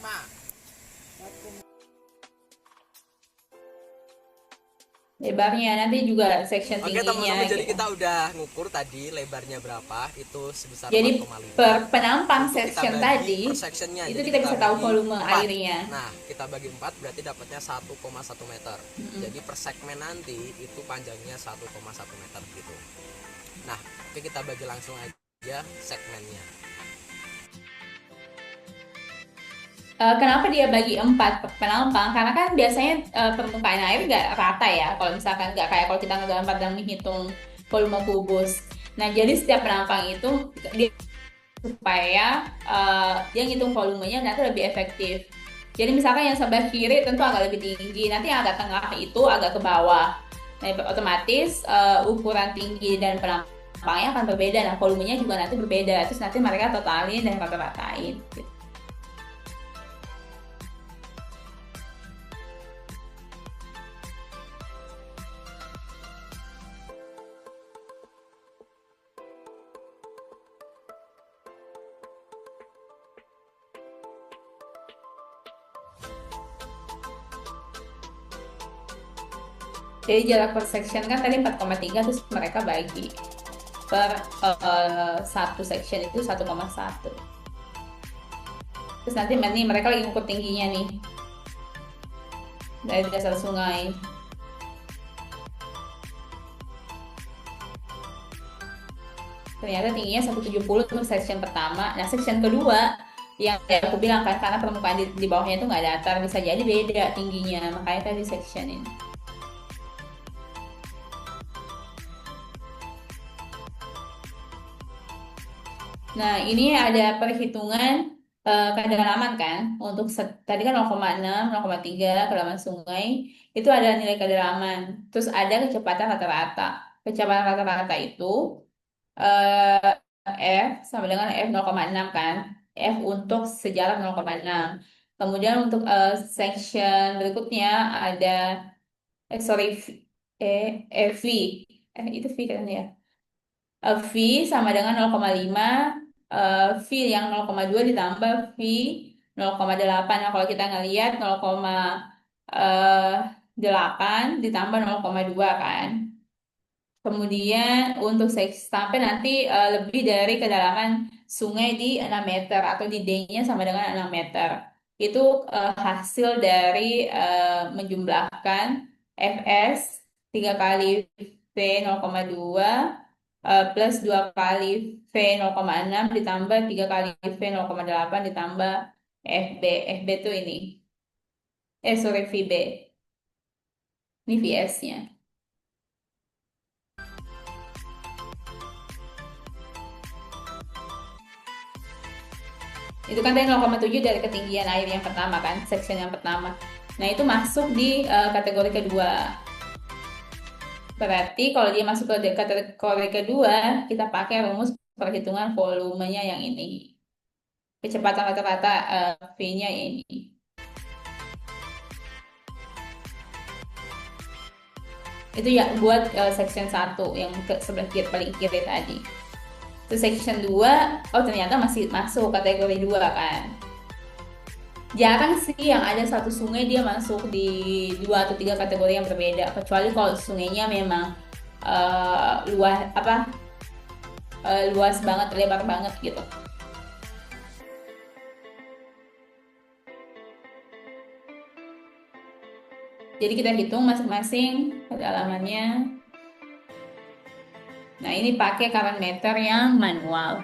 Lebarnya nanti juga section Oke tingginya. teman-teman, jadi gitu. kita udah ngukur tadi lebarnya berapa, itu sebesar Jadi 4,5. per penampang Untuk kita section bagi tadi per sectionnya, itu jadi kita bisa tahu bagi volume 4. airnya. Nah, kita bagi 4 berarti dapatnya 1,1 meter. Jadi per segmen nanti itu panjangnya 1,1 meter gitu. Nah, oke, kita bagi langsung aja segmennya. Kenapa dia bagi 4 penampang? Karena kan biasanya permukaan air nggak rata ya. Kalau misalkan nggak kayak kalau kita ngegambar dan menghitung volume kubus. Nah, jadi setiap penampang itu dia supaya dia ngitung volumenya nanti lebih efektif. Jadi misalkan yang sebelah kiri tentu agak lebih tinggi, nanti yang agak tengah itu agak ke bawah. Nah, otomatis ukuran tinggi dan penampangnya akan berbeda. Nah, volumenya juga nanti berbeda. Terus nanti mereka totalin dan rata-ratain. Gitu. Jadi jarak per section kan tadi 4,3, terus mereka bagi per satu section itu 1,1. Terus nanti mereka lagi ngukur tingginya nih dari dasar sungai. ternyata tingginya 170 untuk section pertama. Nah, section kedua yang aku bilang kan, karena permukaan di bawahnya itu nggak datar, bisa jadi beda tingginya, makanya tadi section ini. Nah, ini ada perhitungan kedalaman kan. Untuk tadi kan 0,6, 0,3 kedalaman sungai, itu ada nilai kedalaman. Terus ada kecepatan rata-rata. Kecepatan rata-rata itu eh, F sama dengan F 0,6 kan. F untuk sejarak 0,6. Kemudian untuk section berikutnya ada sorry V. Itu V kan ya. V sama dengan 0,5, V yang 0,2 ditambah V 0,8. Nah, kalau kita ngelihat 0,8 ditambah 0,2 kan. Kemudian untuk sampai nanti lebih dari kedalaman sungai di 6 meter atau di D-nya sama dengan 6 meter. Itu hasil dari menjumlahkan Fs 3 kali V 0,2 plus 2 kali V 0,6 ditambah 3 kali V 0,8 ditambah FB. FB itu ini. Sorry, VB. Ini VS-nya. Itu kan tadi 0,7 dari ketinggian air yang pertama kan, section yang pertama. Nah, itu masuk di kategori kedua. Berarti kalau dia masuk ke kategori kedua, kita pakai rumus perhitungan volumenya yang ini. Kecepatan rata-rata V-nya ini. Itu ya buat section 1 yang sebelah kiri, paling kiri tadi. Terus section 2, oh ternyata masih masuk kategori 2 kan. Jarang sih yang ada satu sungai dia masuk di 2 atau 3 kategori yang berbeda. Kecuali kalau sungainya memang luas banget, lebar banget gitu. Jadi kita hitung masing-masing kedalamannya. Nah, ini pakai current meter yang manual.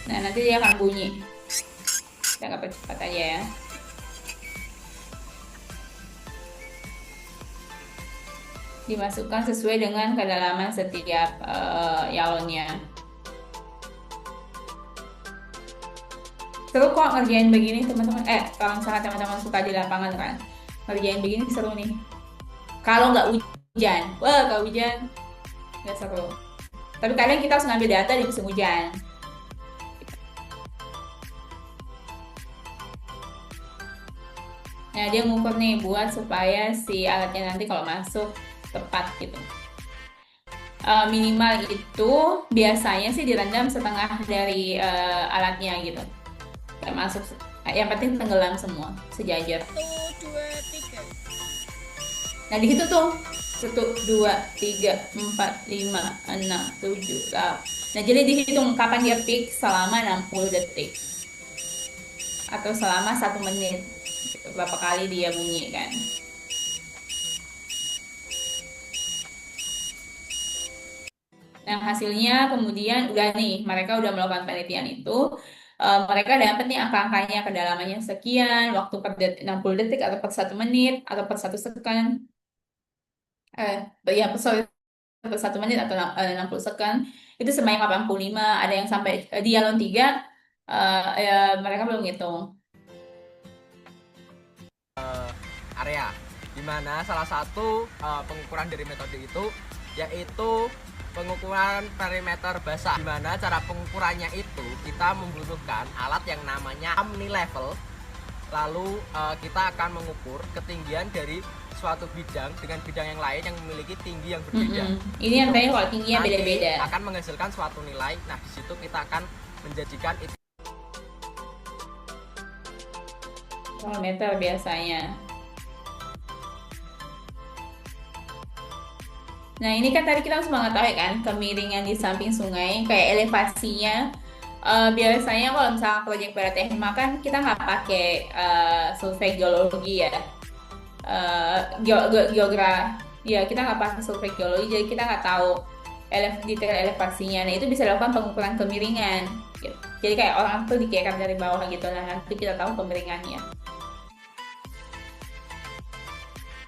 Nah, nanti dia akan bunyi. Kita agak percepat aja ya. Dimasukkan sesuai dengan kedalaman setiap yalonnya. Seru kok ngerjain begini teman-teman. Kalau misalnya teman-teman suka di lapangan kan, ngerjain begini seru nih. Kalau nggak hujan, kalau hujan nggak seru. Tapi kadang kita harus ngambil data di musim hujan. Nah, dia ngukur nih buat supaya si alatnya nanti kalau masuk tepat gitu. Minimal itu biasanya sih direndam setengah dari alatnya gitu. Kayak masuk, yang penting tenggelam semua sejajar. 1, 2, 3. Nah, di situ tuh 1, 2, 3, 4, 5, 6, 7, 8. Nah, jadi dihitung kapan dia peak selama 60 detik atau selama 1 menit. Berapa kali dia bunyi kan. Nah, hasilnya kemudian udah nih, mereka udah melakukan penelitian itu. Mereka dapat nih angka-angkanya, kedalamannya sekian, waktu per 60 detik atau per 1 menit atau per 1 second. Per 1 menit atau 60 second. Itu sebanyak 85, ada yang sampai di Yalon 3, ya, mereka belum ngitung. Area dimana salah satu pengukuran dari metode itu yaitu pengukuran perimeter basah, dimana cara pengukurannya itu kita membutuhkan alat yang namanya Omni Level. Lalu kita akan mengukur ketinggian dari suatu bidang dengan bidang yang lain yang memiliki tinggi yang berbeda. Ini yang tadi kalau tingginya beda-beda akan menghasilkan suatu nilai. Nah, di situ kita akan menjadikan itu meter biasanya. Nah, ini kan tadi kita harus mengetahui kan kemiringan di samping sungai, kayak elevasinya. Biasanya kalau misalnya proyek PLTMA kan kita nggak pakai survei geologi ya, ya kita nggak pakai survei geologi, jadi kita nggak tahu detail elevasinya. Nah, itu bisa dilakukan pengukuran kemiringan. Gitu. Jadi kayak orang tuh dikira dari bawah gitu, nah nanti kita tahu kemiringannya.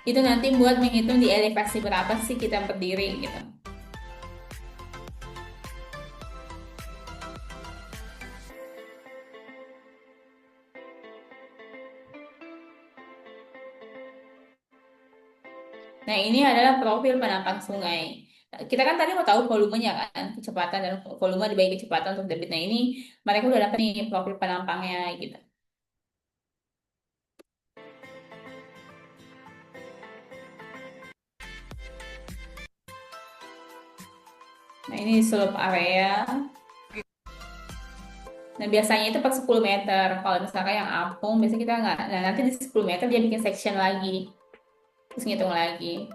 Itu nanti buat menghitung di elevasi berapa sih kita berdiri gitu. Nah, ini adalah profil penampang sungai. Kita kan tadi mau tahu volumenya kan, kecepatan dan volume dibagi kecepatan untuk debit. Nah, ini mereka udah dapat nih profil penampangnya gitu. Nah, ini slope area. Nah, biasanya itu per 10 meter. Kalau misalkan yang apung, biasanya kita nggak. Nah, nanti di 10 meter dia bikin section lagi. Terus ngitung lagi.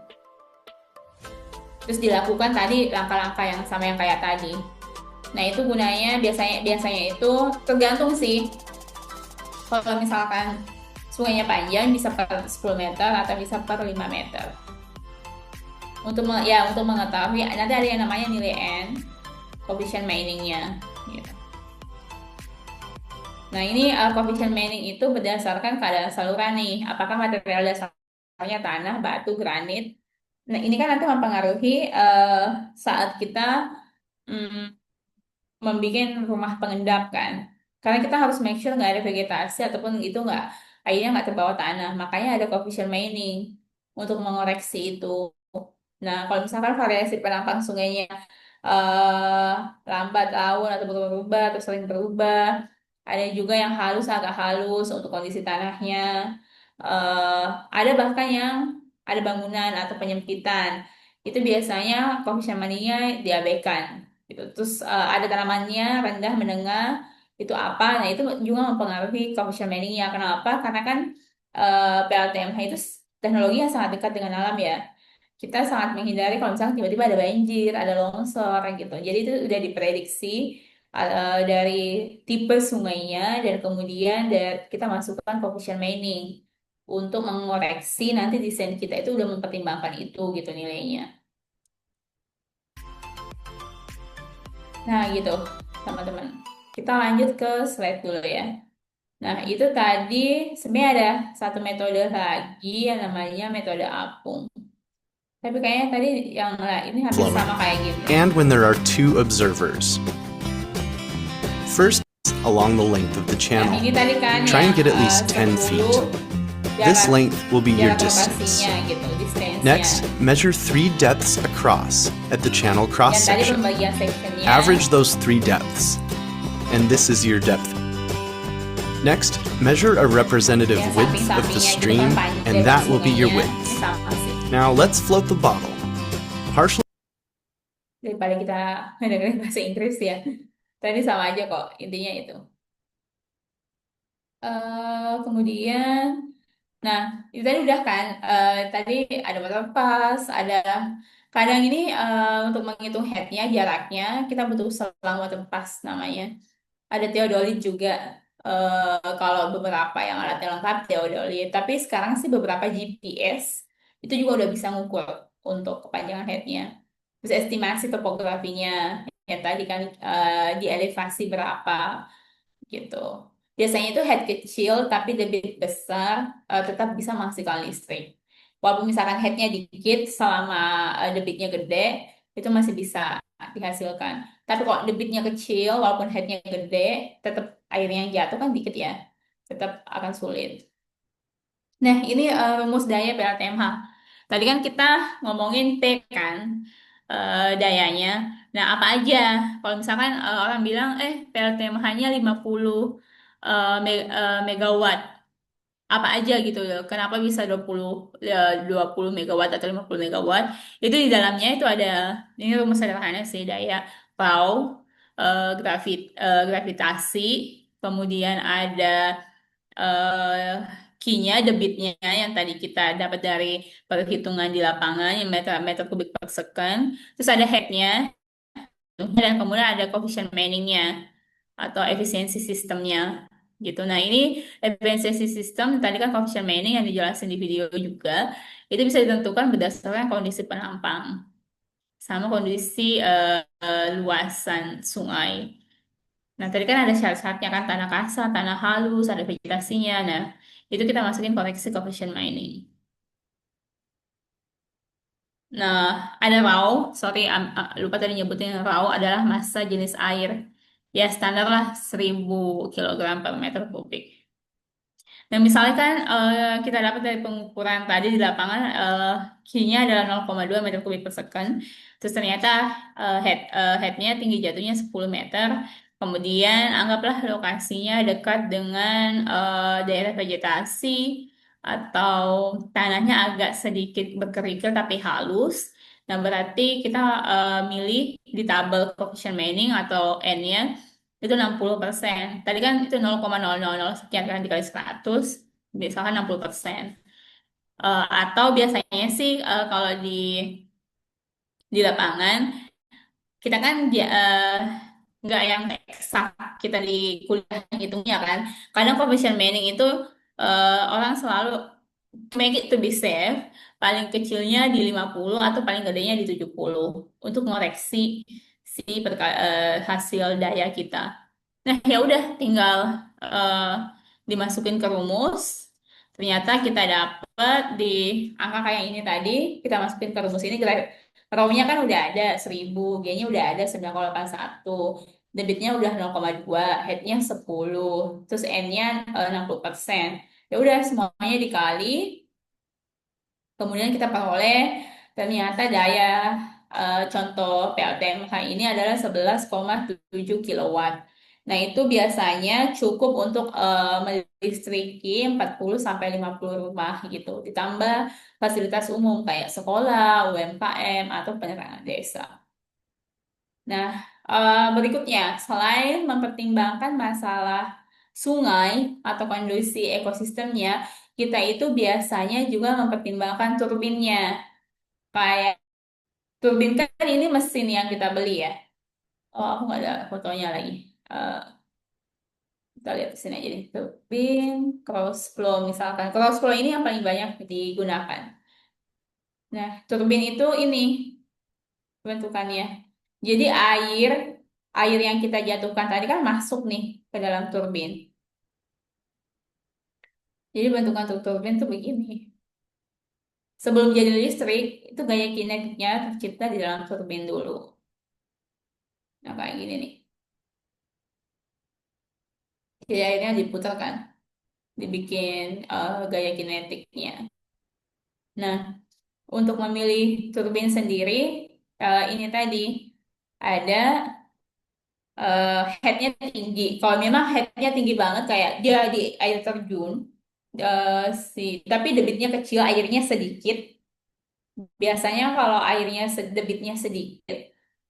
Terus dilakukan tadi langkah-langkah yang sama yang kayak tadi. Nah, itu gunanya biasanya itu tergantung sih. Kalau misalkan sungainya panjang bisa per 10 meter atau bisa per 5 meter. Untuk mengetahui nanti ada yang namanya nilai N, coefficient Manning-nya gitu. Nah, ini coefficient Manning itu berdasarkan keadaan saluran nih. Apakah material dasarnya tanah, batu, granit. Nah, ini kan nanti mempengaruhi saat kita mm, membuat rumah pengendap kan. Karena kita harus make sure nggak ada vegetasi ataupun itu nggak airnya nggak terbawa tanah. Makanya ada coefficient Manning untuk mengoreksi itu. Nah, kalau misalkan variasi penampang sungainya eh, lambat laun atau berubah atau sering berubah, ada juga yang halus agak halus untuk kondisi tanahnya. Eh, ada bahkan yang ada bangunan atau penyempitan. Itu biasanya coefficient Manning-nya diabaikan gitu. Terus ada tanamannya rendah, menengah, itu apa? Nah, itu juga mempengaruhi coefficient Manning-nya. Kenapa? Karena kan PLTMH itu teknologi yang sangat dekat dengan alam ya. Kita sangat menghindari kalau misalnya tiba-tiba ada banjir, ada longsor gitu. Jadi itu udah diprediksi dari tipe sungainya dan kemudian kita masukkan coefficient Manning untuk mengoreksi nanti desain kita itu udah mempertimbangkan itu gitu nilainya. Nah, gitu, teman-teman. Kita lanjut ke slide dulu ya. Nah, itu tadi sebenarnya ada satu metode lagi yang namanya metode apung. Tapi kayaknya tadi yang ini hampir flowing, sama kayak gitu. and when there are two observers. First, along the length of the Nah, channel. ini tadi kan Try and yang get at least 10 feet. 10 This jarak length will be your jarak distance. lokasinya gitu, distance-nya. Next, measure 3 depths across at the channel cross Dan tadi section. pembagian sectionnya. Average those 3 depths. And this is your depth. Next, measure a representative Yang width of the samping-sampingnya itu stream, kan panjang and that will be your sungainya. width. Ini sama sih. Now let's float the bottle. Partially Daripada kita mendengar bahasa Inggris ya. Tadi sama aja kok, intinya itu. Kemudian, nah itu tadi udah kan. Tadi ada water pass, ada kadang ini untuk menghitung headnya, jaraknya, kita butuh selang water pass namanya. Ada teodolit juga. Kalau beberapa yang alatnya lengkap teodolit. Tapi sekarang sih beberapa GPS itu juga udah bisa ngukur untuk kepanjangan headnya. Terus estimasi topografinya yang tadi kan di elevasi berapa gitu. Biasanya itu head kecil tapi debit besar tetap bisa menghasilkan listrik. Walaupun misalkan headnya dikit selama debitnya gede itu masih bisa dihasilkan. Tapi kalau debitnya kecil walaupun headnya gede tetap airnya yang jatuh kan dikit ya. Tetap akan sulit. Nah, ini rumus daya PLTMH. Tadi kan kita ngomongin P kan, dayanya. Nah, apa aja? Kalau misalkan orang bilang, PLTMH-nya 50 megawatt. Apa aja gitu loh. Kenapa bisa 20 megawatt atau 50 megawatt? Itu di dalamnya itu ada, ini rumus sederhana sih, daya Rao, gravitasi, kemudian ada Q-nya, debitnya yang tadi kita dapat dari perhitungan di lapangan, yang meter kubik per second. Terus ada head-nya, dan kemudian ada coefficient Manning-nya atau efisiensi sistemnya gitu. Nah, ini efisiensi sistem tadi kan coefficient Manning yang dijelasin di video juga, itu bisa ditentukan berdasarkan kondisi penampang sama kondisi luasan sungai. Nah, tadi kan ada syarat-syaratnya kan, tanah kasar, tanah halus, ada vegetasinya. Nah, itu kita masukin koreksi coefficient mining. Nah, ada raw, sorry, lupa tadi nyebutin raw adalah massa jenis air. Ya, standar lah 1000 kilogram per meter kubik. Nah, misalnya kan kita dapat dari pengukuran tadi di lapangan, Q-nya adalah 0,2 meter kubik per second. Terus ternyata headnya tinggi jatuhnya 10 meter. Kemudian anggaplah lokasinya dekat dengan daerah vegetasi atau tanahnya agak sedikit berkerikil tapi halus. Nah, berarti kita milih di tabel coefficient Manning atau N-nya itu 60%. Tadi kan itu 0,000 sekian kan dikali 100, misalkan 60%. Atau biasanya sih kalau di lapangan kita kan nggak yang eksak kita di kuliah hitungnya kan. Kadang coefficient Manning itu orang selalu make it to be safe, paling kecilnya di 50 atau paling gedenya di 70 untuk mengoreksi si hasil daya kita. Nah, ya udah tinggal eh, dimasukin ke rumus. Ternyata kita dapat di angka kayak ini tadi, kita masukin ke rumus ini, raw-nya kan udah ada 1000, G-nya udah ada 9,81, debitnya udah 0,2, head-nya 10, terus N-nya 60%. Ya udah semuanya dikali, kemudian kita peroleh ternyata daya contoh PLTMH ini adalah 11,7 kilowatt. Nah, itu biasanya cukup untuk melistriki 40 sampai 50 rumah gitu. Ditambah fasilitas umum kayak sekolah, UMKM atau penerangan desa. Nah, berikutnya, selain mempertimbangkan masalah sungai atau kondisi ekosistemnya, kita itu biasanya juga mempertimbangkan turbinnya. Kayak turbin kan ini mesin yang kita beli ya. Oh, aku nggak ada fotonya lagi. Eh, kita lihat di sini aja deh. Turbin, cross flow misalkan. Cross flow ini yang paling banyak digunakan. Nah, turbin itu ini bentukannya. Jadi air yang kita jatuhkan tadi kan masuk nih ke dalam turbin. Jadi bentukan turbin tuh begini. Sebelum jadi listrik, itu gaya kinetiknya tercipta di dalam turbin dulu. Nah, kayak gini nih. Jadi airnya diputar kan, dibikin gaya kinetiknya. Nah, untuk memilih turbin sendiri, ini tadi ada headnya tinggi. Kalau memang headnya tinggi banget, kayak dia di air terjun, eh, tapi debitnya kecil, airnya sedikit. Biasanya kalau debitnya sedikit,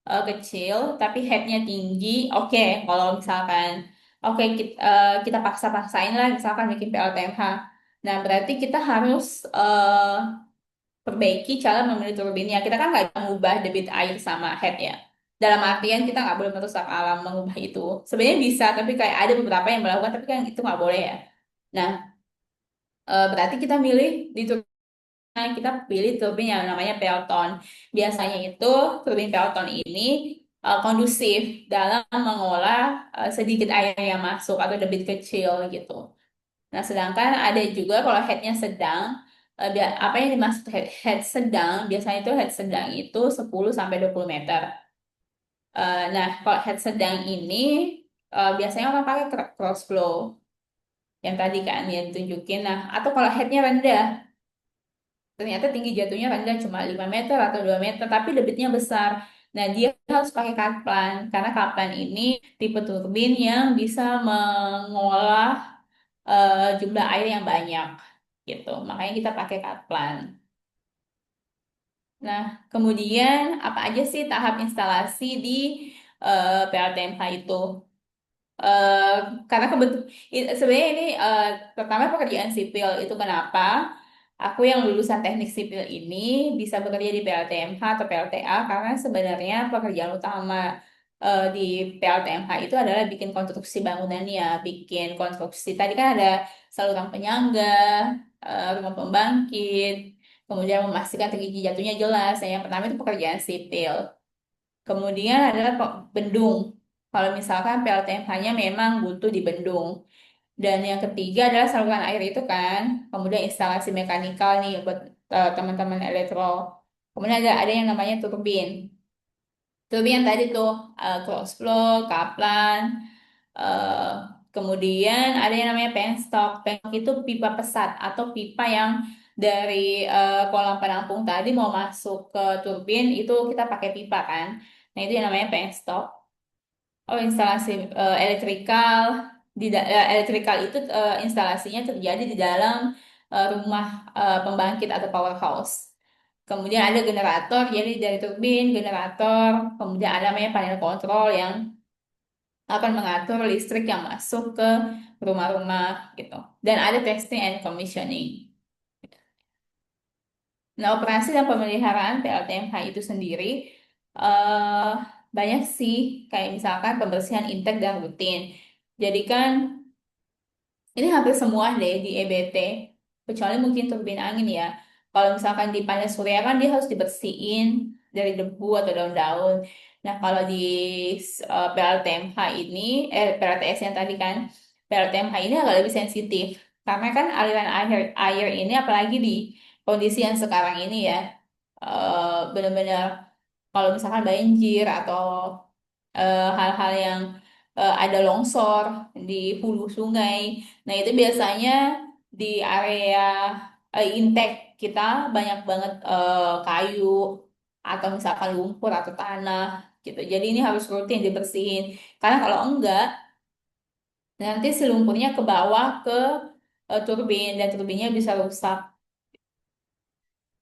kecil, tapi headnya tinggi, oke. Kalau misalkan, oke, kita paksa-paksain lah, misalkan bikin PLTMH. Nah, berarti kita harus perbaiki cara memilih turbinnya. Kita kan nggak bisa mengubah debit air sama head ya. Dalam artian kita nggak boleh merusak alam mengubah itu. Sebenarnya bisa, tapi kayak ada beberapa yang melakukan, tapi kan itu nggak boleh ya. Nah, berarti kita milih di kita pilih turbin yang namanya Pelton. Biasanya itu turbin Pelton ini kondusif dalam mengolah sedikit air yang masuk atau debit kecil gitu. Nah, sedangkan ada juga kalau headnya sedang, apa yang dimaksud head sedang, biasanya itu head sedang itu 10 sampai 20 meter. Nah, kalau head sedang ini biasanya orang pakai cross flow yang tadi kan yang ditunjukin. Nah, atau kalau headnya rendah, ternyata tinggi jatuhnya rendah cuma 5 meter atau 2 meter, tapi debitnya besar. Nah, dia harus pakai kaplan, karena kaplan ini tipe turbin yang bisa mengolah jumlah air yang banyak, gitu. Makanya kita pakai kaplan. Nah, kemudian apa aja sih tahap instalasi di PLTMH itu? Eh, karena sebenarnya ini pertama pekerjaan sipil itu kenapa aku yang lulusan teknik sipil ini bisa bekerja di PLTMH atau PLTA karena sebenarnya pekerjaan utama di PLTMH itu adalah bikin konstruksi bangunannya, bikin konstruksi. Tadi kan ada saluran penyangga, rumah pembangkit, kemudian memastikan tinggi jatuhnya jelas. Nah, yang pertama itu pekerjaan sipil. Kemudian adalah bendung. Kalau misalkan PLTMH-nya memang butuh di bendung. Dan yang ketiga adalah saluran air itu kan. Kemudian instalasi mekanikal nih buat teman-teman elektro. Kemudian ada yang namanya turbin. Turbin yang tadi tuh close flow, Kaplan, eh, kemudian ada yang namanya penstock. Penstock itu pipa pesat atau pipa yang dari kolam penampung tadi mau masuk ke turbin itu kita pakai pipa kan. Nah itu yang namanya penstock. Oh, instalasi elektrikal elektrikal itu instalasinya terjadi di dalam rumah pembangkit atau powerhouse. Kemudian ada generator, jadi dari turbin, generator, kemudian ada namanya panel kontrol yang akan mengatur listrik yang masuk ke rumah-rumah gitu. Dan ada testing and commissioning. Nah, operasi dan pemeliharaan PLTMH itu sendiri eh banyak sih, kayak misalkan pembersihan intake dan rutin. Jadi kan ini hampir semua deh di EBT, kecuali mungkin turbin angin ya. Kalau misalkan di panel surya kan dia harus dibersihin dari debu atau daun-daun. Nah, kalau di PLTMH ini, PLTS yang tadi kan, PLTMH ini agak lebih sensitif. Karena kan aliran air ini, apalagi di kondisi yang sekarang ini ya, benar-benar kalau misalkan banjir atau hal-hal yang ada longsor di hulu sungai. Nah, itu biasanya di area intake kita banyak banget kayu atau misalkan lumpur atau tanah gitu. Jadi ini harus rutin dibersihin. Karena kalau enggak, nanti si lumpurnya ke bawah ke turbin dan turbinnya bisa rusak.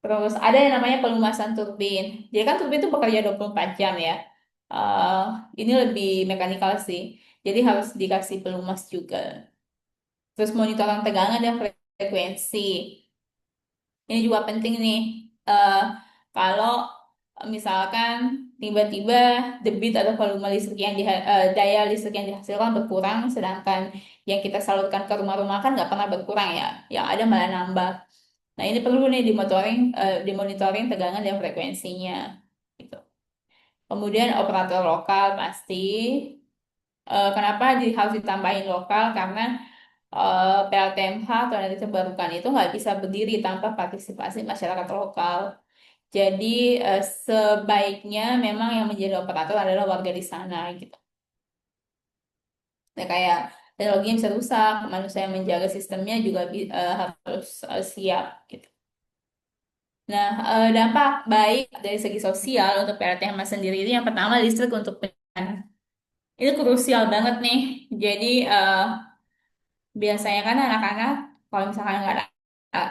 Terus ada yang namanya pelumasan turbin. Jadi kan turbin itu bekerja 24 jam ya. Eh, ini lebih mekanikal sih. Jadi harus dikasih pelumas juga. Terus monitoring tegangan dan frekuensi. Ini juga penting nih. Eh, kalau misalkan tiba-tiba debit atau volume listrik daya listrik yang dihasilkan berkurang, sedangkan yang kita salurkan ke rumah-rumah kan nggak pernah berkurang ya. Yang ada malah nambah. Nah, ini perlu nih dimonitoring tegangan dan frekuensinya. Gitu. Kemudian operator lokal pasti. Kenapa harus ditambahin lokal? Karena PLTMH atau energi terbarukan itu nggak bisa berdiri tanpa partisipasi masyarakat lokal. Jadi sebaiknya memang yang menjadi operator adalah warga di sana gitu. Nah, kayak teknologinya bisa rusak, manusia yang menjaga sistemnya juga harus siap gitu. Nah, dampak baik dari segi sosial untuk PLTMA sendiri itu yang pertama listrik untuk pendidikan. Ini krusial banget nih. Jadi biasanya kan anak-anak kalau misalkan nggak ada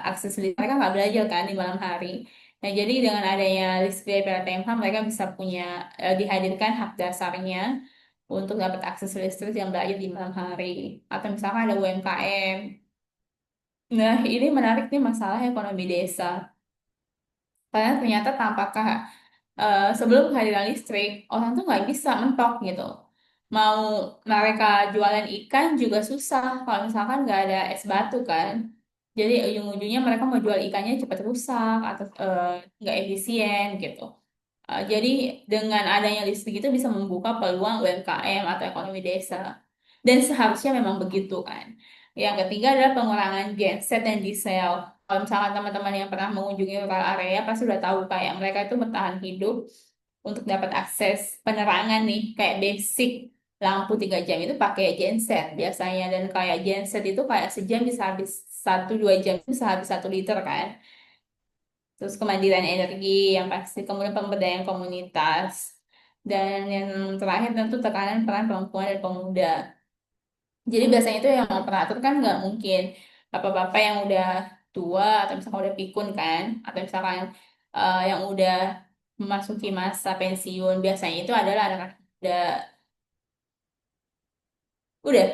akses listrik mereka nggak belajar kan di malam hari. Nah, jadi dengan adanya listrik dari PLTMA mereka bisa punya dihadirkan hak dasarnya untuk dapat akses listrik yang belajar di malam hari. Atau misalkan ada UMKM. Nah, ini menarik nih masalah ekonomi desa. Karena ternyata tampaknya sebelum kehadiran listrik, orang tuh nggak bisa mentok gitu. Mau mereka jualan ikan juga susah kalau misalkan nggak ada es batu kan. Jadi ujung-ujungnya mereka mau jual ikannya cepat rusak atau nggak efisien gitu. Jadi dengan adanya listrik itu bisa membuka peluang UMKM atau ekonomi desa. Dan seharusnya memang begitu kan. Yang ketiga adalah pengurangan genset dan diesel. Kalau misalkan teman-teman yang pernah mengunjungi rural area pasti udah tahu kayak mereka itu bertahan hidup untuk dapat akses penerangan nih kayak basic lampu 3 jam itu pakai genset biasanya dan kayak genset itu kayak sejam bisa habis 1-2 jam bisa habis 1 liter kan. Terus kemandirian energi yang pasti, kemudian pemberdayaan komunitas, dan yang terakhir tentu tekanan peran perempuan dan pemuda. Jadi biasanya itu yang operator kan nggak mungkin bapak-bapak yang udah tua atau misalkan udah pikun kan, atau misalkan yang udah memasuki masa pensiun, biasanya itu adalah anak-anak muda. Udah,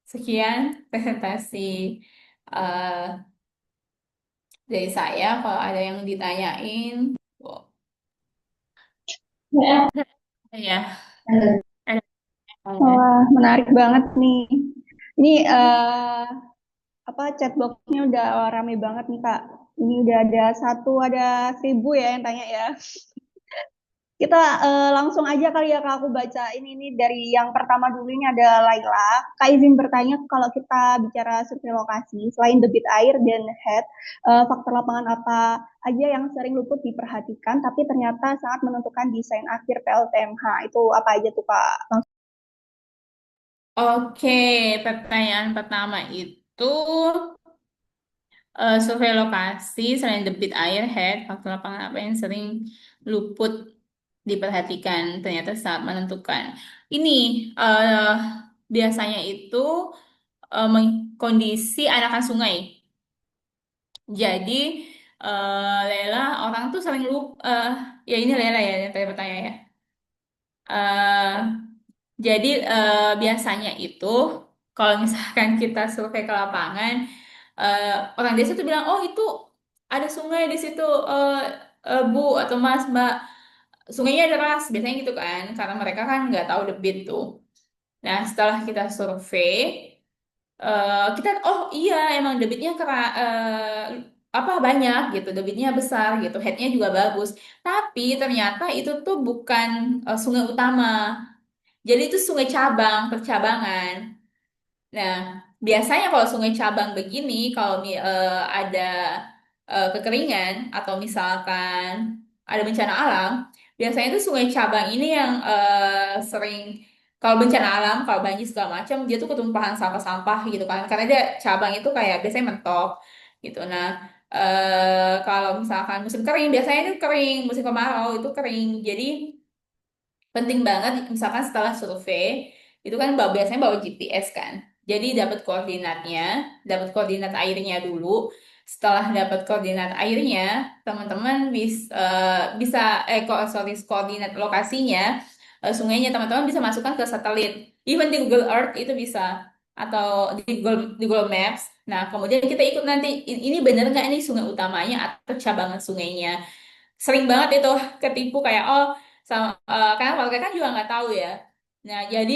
sekian presentasi eh, dari saya. Kalau ada yang ditanyain, oh, Ya. ya, ada. Wah, menarik banget nih. Ini apa chatboxnya udah rame banget nih Kak. Ini udah ada satu, ada 1.000 ya yang tanya ya. Kita langsung aja kali ya Kak, aku baca ini dari yang pertama dulu. Ini ada Laila. Kak izin bertanya, kalau kita bicara survei lokasi, selain debit air dan head, faktor lapangan apa aja yang sering luput diperhatikan tapi ternyata sangat menentukan desain akhir PLTMH? Itu apa aja tuh Kak? Oke, pertanyaan pertama itu survei lokasi selain debit air head, faktor lapangan apa yang sering luput diperhatikan ternyata saat menentukan. Ini eh, biasanya itu kondisi anakan sungai. Jadi Lela orang tuh sering ya ini Lela ya yang tadi bertanya ya. Eh, jadi biasanya itu kalau misalkan kita survei ke lapangan, eh, orang desa tuh bilang, oh itu ada sungai di situ, Bu atau Mas, Mbak, sungainya deras, biasanya gitu kan, karena mereka kan nggak tahu debit tuh. Nah setelah kita survei, kita oh iya emang debitnya apa banyak gitu, debitnya besar gitu, headnya juga bagus. Tapi ternyata itu tuh bukan sungai utama. Jadi itu sungai cabang, percabangan. Nah, biasanya kalau sungai cabang begini, kalau ada kekeringan atau misalkan ada bencana alam, biasanya itu sungai cabang ini yang sering kalau bencana alam, kalau banjir segala macam, dia tuh ketumpahan sampah-sampah gitu kan. Karena dia cabang itu kayak biasanya mentok gitu. Nah, kalau misalkan musim kering, biasanya itu kering, musim kemarau itu kering. Jadi penting banget misalkan setelah survei itu kan biasanya bawa GPS kan. Jadi dapat koordinat airnya dulu. Setelah dapat koordinat airnya, teman-teman bisa sorry, koordinat lokasinya, sungainya teman-teman bisa masukkan ke satelit. Even di Google Earth itu bisa atau di Google Maps. Nah, kemudian kita ikut nanti ini bener nggak ini sungai utamanya atau cabangan sungainya. Sering banget itu ketipu kayak oh sama karena warga kan juga nggak tahu ya. Nah jadi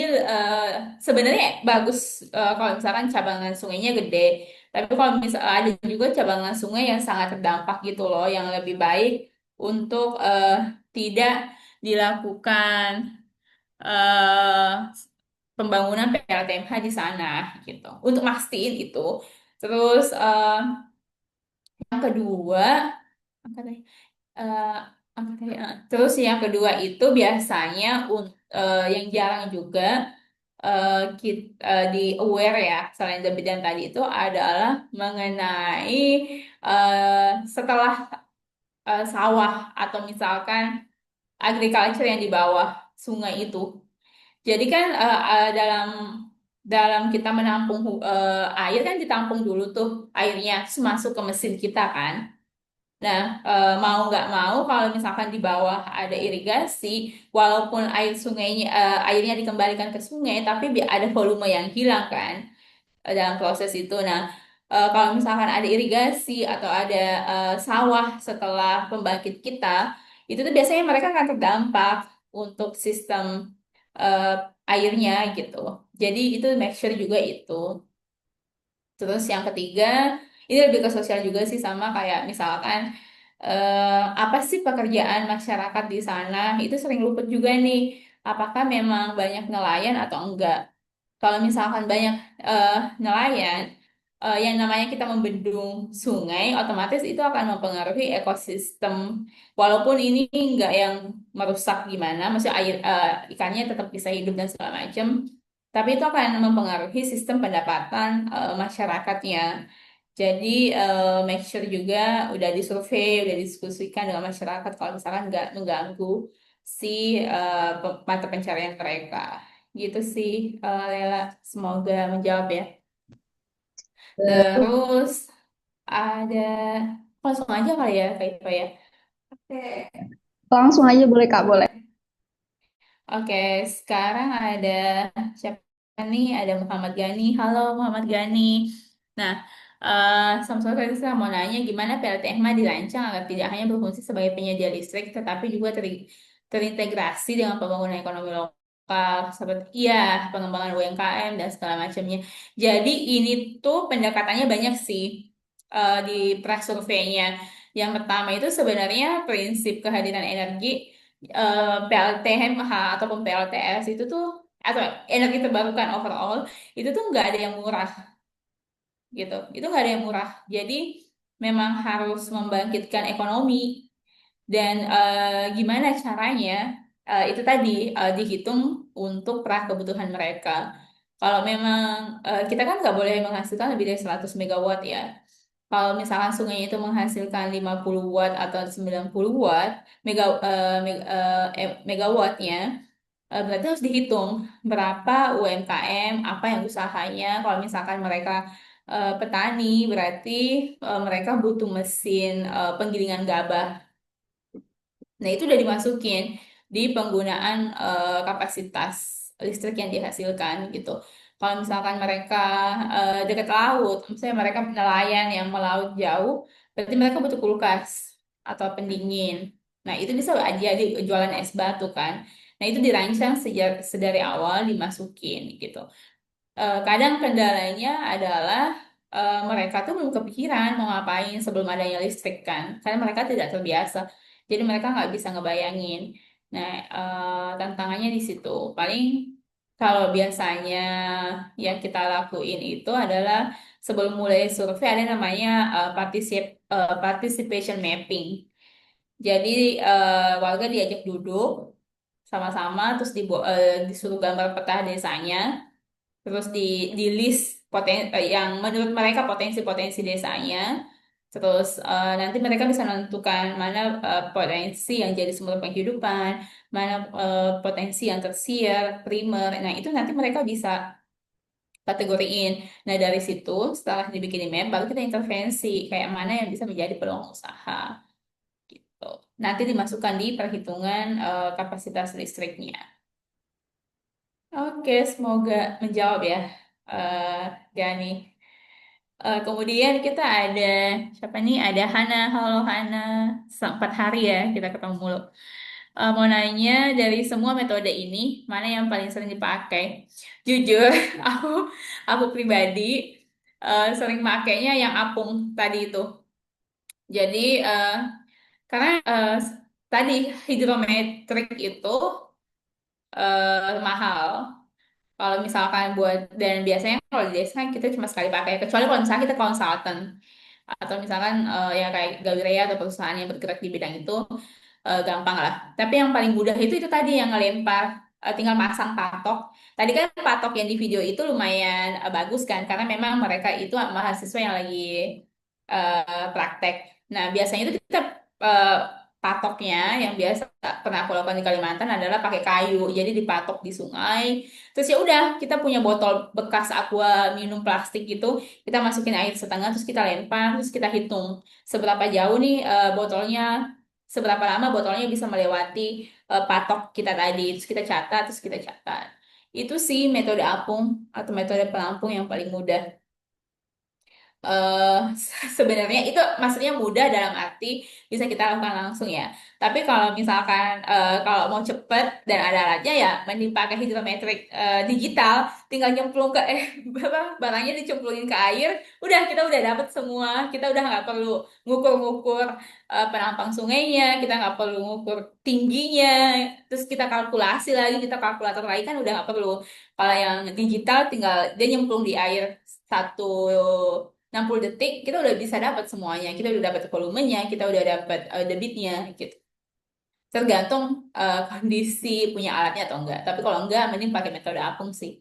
sebenarnya bagus kalau misalkan cabangan sungainya gede. Tapi kalau misal ada juga cabangan sungai yang sangat terdampak gitu loh, yang lebih baik untuk tidak dilakukan eh, pembangunan PLTMH di sana gitu. Untuk mastiin itu. Terus yang kedua, apa tadi? Eh, Terus yang kedua itu biasanya yang jarang juga di aware ya selain debit dan tadi itu adalah mengenai setelah sawah atau misalkan agriculture yang di bawah sungai itu. Jadi kan dalam dalam kita menampung air kan ditampung dulu tuh airnya terus masuk ke mesin kita kan. Nah, mau nggak mau kalau misalkan di bawah ada irigasi, walaupun airnya dikembalikan ke sungai, tapi ada volume yang hilang kan dalam proses itu. Nah, kalau misalkan ada irigasi atau ada sawah setelah pembangkit kita, itu tuh biasanya mereka akan terdampak untuk sistem eh, airnya gitu. Jadi itu make sure juga itu. Terus yang ketiga, ini lebih ke sosial juga sih sama kayak misalkan apa sih pekerjaan masyarakat di sana itu sering luput juga nih. Apakah memang banyak nelayan atau enggak? Kalau misalkan banyak eh, nelayan, yang namanya kita membendung sungai, otomatis itu akan mempengaruhi ekosistem. Walaupun ini enggak yang merusak gimana, maksudnya ikannya tetap bisa hidup dan segala macam, tapi itu akan mempengaruhi sistem pendapatan masyarakatnya. Jadi make sure juga udah disurvei, udah diskusikan dengan masyarakat kalau misalkan nggak mengganggu si mata pencarian mereka. Gitu sih, Lela. Semoga menjawab ya. Terus ada langsung aja kali ya, kayak apa ya? Oke. Langsung aja boleh Kak, boleh. Oke, sekarang ada siapa nih ada Muhammad Gani. Halo Muhammad Gani. Nah, sama saya mau nanya gimana PLTMA dirancang agar tidak hanya berfungsi sebagai penyedia listrik, tetapi juga terintegrasi dengan pembangunan ekonomi lokal, seperti iya pengembangan UMKM dan segala macamnya. Jadi ini tuh pendekatannya banyak sih di prasurveinya. Yang pertama itu sebenarnya prinsip kehadiran energi PLTMH ataupun PLTS itu tuh atau energi terbarukan overall itu tuh nggak ada yang murah gitu. Itu nggak ada yang murah. Jadi memang harus membangkitkan ekonomi dan gimana caranya itu tadi dihitung untuk kebutuhan mereka. Kalau memang kita kan nggak boleh menghasilkan lebih dari 100 megawatt ya. Kalau misalkan sungai itu menghasilkan 50 watt atau 90 watt megawattnya, berarti harus dihitung berapa UMKM, apa yang usahanya. Kalau misalkan mereka petani, berarti mereka butuh mesin penggilingan gabah. Nah, itu udah dimasukin di penggunaan kapasitas listrik yang dihasilkan gitu. Kalau misalkan mereka dekat laut, misalnya mereka nelayan yang melaut jauh, berarti mereka butuh kulkas atau pendingin. Nah, itu bisa aja di jualan es batu kan. Nah, itu dirancang sejak sedari awal dimasukin gitu. Kadang kendalanya adalah mereka tuh belum kepikiran mau ngapain sebelum adanya listrik kan, karena mereka tidak terbiasa. Jadi mereka nggak bisa ngebayangin. Nah, tantangannya di situ. Paling kalau biasanya yang kita lakuin itu adalah sebelum mulai survei ada namanya participation mapping. Jadi warga diajak duduk sama-sama terus disuruh gambar peta desanya. Terus di list yang menurut mereka potensi-potensi desanya. Terus nanti mereka bisa menentukan mana potensi yang jadi sumber penghidupan, mana potensi yang tersier, primer. Nah, itu nanti mereka bisa kategoriin. Nah, dari situ setelah dibikin map, baru kita intervensi kayak mana yang bisa menjadi peluang usaha gitu. Nanti dimasukkan di perhitungan kapasitas listriknya. Oke, semoga menjawab ya, eh Gani. Kemudian kita ada siapa nih? Ada Hana. Halo Hana, 4 hari ya kita ketemu mulu. Mau nanya dari semua metode ini mana yang paling sering dipakai? Jujur, aku aku pribadi sering makainya yang apung tadi itu. Jadi karena tadi hidrometrik itu mahal. Kalau misalkan buat dan biasanya kalau di desa kan kita cuma sekali pakai, kecuali kalau misalnya kita konsultan atau misalkan ya kayak Gawirea atau perusahaan yang bergerak di bidang itu gampang lah. Tapi yang paling mudah itu tadi yang ngelempar tinggal pasang patok. Tadi kan patok yang di video itu lumayan bagus kan karena memang mereka itu mahasiswa yang lagi praktek. Nah, biasanya itu kita eh, patoknya yang biasa pernah aku lakukan di Kalimantan adalah pakai kayu. Jadi dipatok di sungai. Terus ya udah, kita punya botol bekas aqua minum plastik gitu, kita masukin air setengah terus kita lempar, terus kita hitung seberapa jauh nih botolnya, seberapa lama botolnya bisa melewati patok kita tadi. Terus kita catat, terus kita catat. Itu sih metode apung atau metode pelampung yang paling mudah eh sebenarnya itu maksudnya mudah dalam arti bisa kita lakukan langsung ya. Tapi kalau misalkan kalau mau cepet dan ada alatnya ya mending pakai hidrometrik digital, tinggal nyemplung ke apa barangnya dicemplungin ke air, udah kita udah dapat semua. Kita udah nggak perlu ngukur-ngukur penampang sungainya, kita nggak perlu ngukur tingginya, terus kita kalkulasi lagi, kita kalkulator lagi kan udah nggak perlu. Kalau yang digital tinggal dia nyemplung di air 60 detik kita udah bisa dapat semuanya. Kita udah dapat volumenya, kita udah dapat debitnya gitu. Tergantung kondisi punya alatnya atau enggak. Tapi kalau enggak, mending pakai metode apung sih.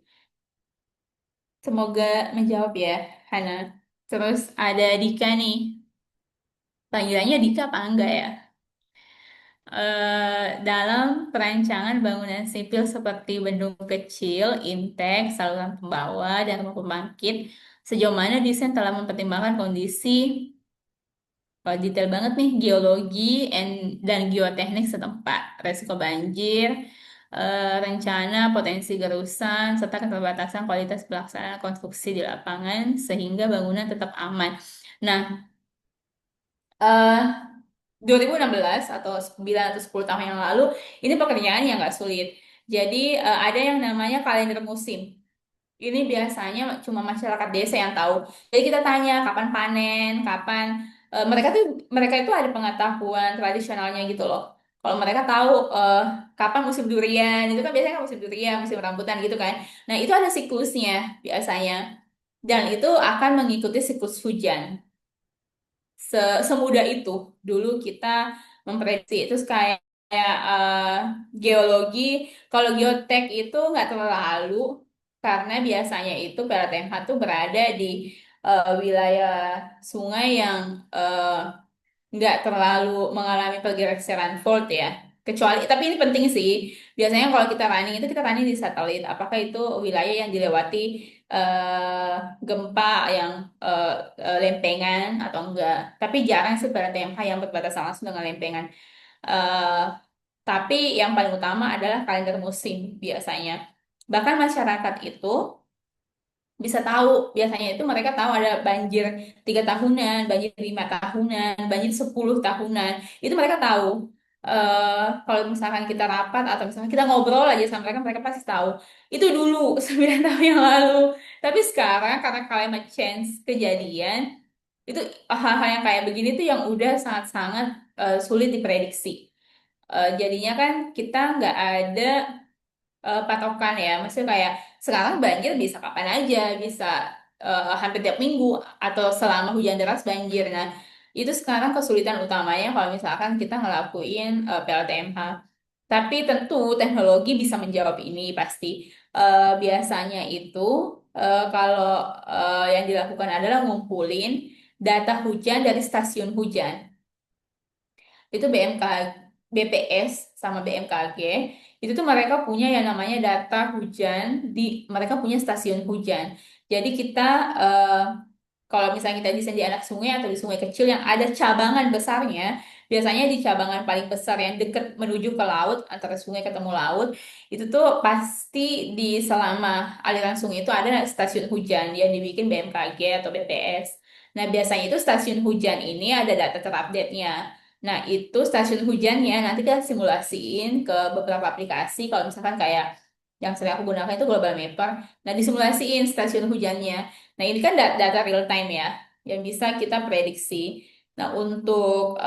Semoga menjawab ya, Hana. Terus ada Dika nih. Panggilannya Dika apa enggak ya? Dalam perancangan bangunan sipil seperti bendung kecil, intek, saluran pembawa, dan rumah pembangkit, sejauh mana desain telah mempertimbangkan kondisi. Wah, detail banget nih geologi dan geoteknik setempat, resiko banjir, rencana potensi gerusan, serta keterbatasan kualitas pelaksanaan konstruksi di lapangan sehingga bangunan tetap aman. Nah, eh 2016 atau 9 atau 10 tahun yang lalu, ini pekerjaan yang nggak sulit. Jadi ada yang namanya kalender musim. Ini biasanya cuma masyarakat desa yang tahu. Jadi kita tanya kapan panen, kapan mereka itu ada pengetahuan tradisionalnya gitu loh. Kalau mereka tahu kapan musim durian, itu kan biasanya kan musim durian, musim rambutan gitu kan. Nah, itu ada siklusnya biasanya. Dan itu akan mengikuti siklus hujan. Semudah itu dulu kita memprediksi. Itu kayak geologi. Kalau geotek itu nggak terlalu, karena biasanya itu PLTMH tuh berada di wilayah sungai yang nggak terlalu mengalami pergeseran fault ya. Kecuali, tapi ini penting sih. Biasanya kalau kita running itu kita running di satelit. Apakah itu wilayah yang dilewati eh, gempa yang eh, lempengan atau enggak? Tapi jarang sih PLTMH yang berbatasan langsung dengan lempengan. Eh, tapi yang paling utama adalah kalender musim biasanya. Bahkan masyarakat itu bisa tahu, biasanya itu mereka tahu ada banjir 3 tahunan, banjir 5 tahunan, banjir 10 tahunan. Itu mereka tahu. Kalau misalkan kita rapat atau misalkan kita ngobrol aja sama mereka, mereka pasti tahu. Itu dulu 9 tahun yang lalu. Tapi sekarang karena climate change kejadian, itu hal-hal yang kayak begini tuh yang udah sangat-sangat sulit diprediksi. Jadinya kan kita nggak ada patokan ya. Maksudnya kayak sekarang banjir bisa kapan aja, bisa hampir tiap minggu atau selama hujan deras banjir. Nah, itu sekarang kesulitan utamanya kalau misalkan kita ngelakuin PLTMH. Tapi tentu teknologi bisa menjawab ini pasti. Biasanya itu kalau yang dilakukan adalah ngumpulin data hujan dari stasiun hujan. Itu BPS sama BMKG itu tuh mereka punya yang namanya data hujan di mereka punya stasiun hujan. Jadi kita kalau misalnya kita desain di anak sungai atau di sungai kecil yang ada cabangan besarnya, biasanya di cabangan paling besar yang dekat menuju ke laut antara sungai ketemu laut, itu tuh pasti di selama aliran sungai itu ada stasiun hujan yang dibikin BMKG atau BPS. Nah, biasanya itu stasiun hujan ini ada data terupdate-nya. Nah, itu stasiun hujannya nanti kita simulasiin ke beberapa aplikasi. Kalau misalkan kayak yang sering aku gunakan itu Global Mapper. Nah, disimulasiin stasiun hujannya. Nah, ini kan data real time ya, yang bisa kita prediksi. Nah, untuk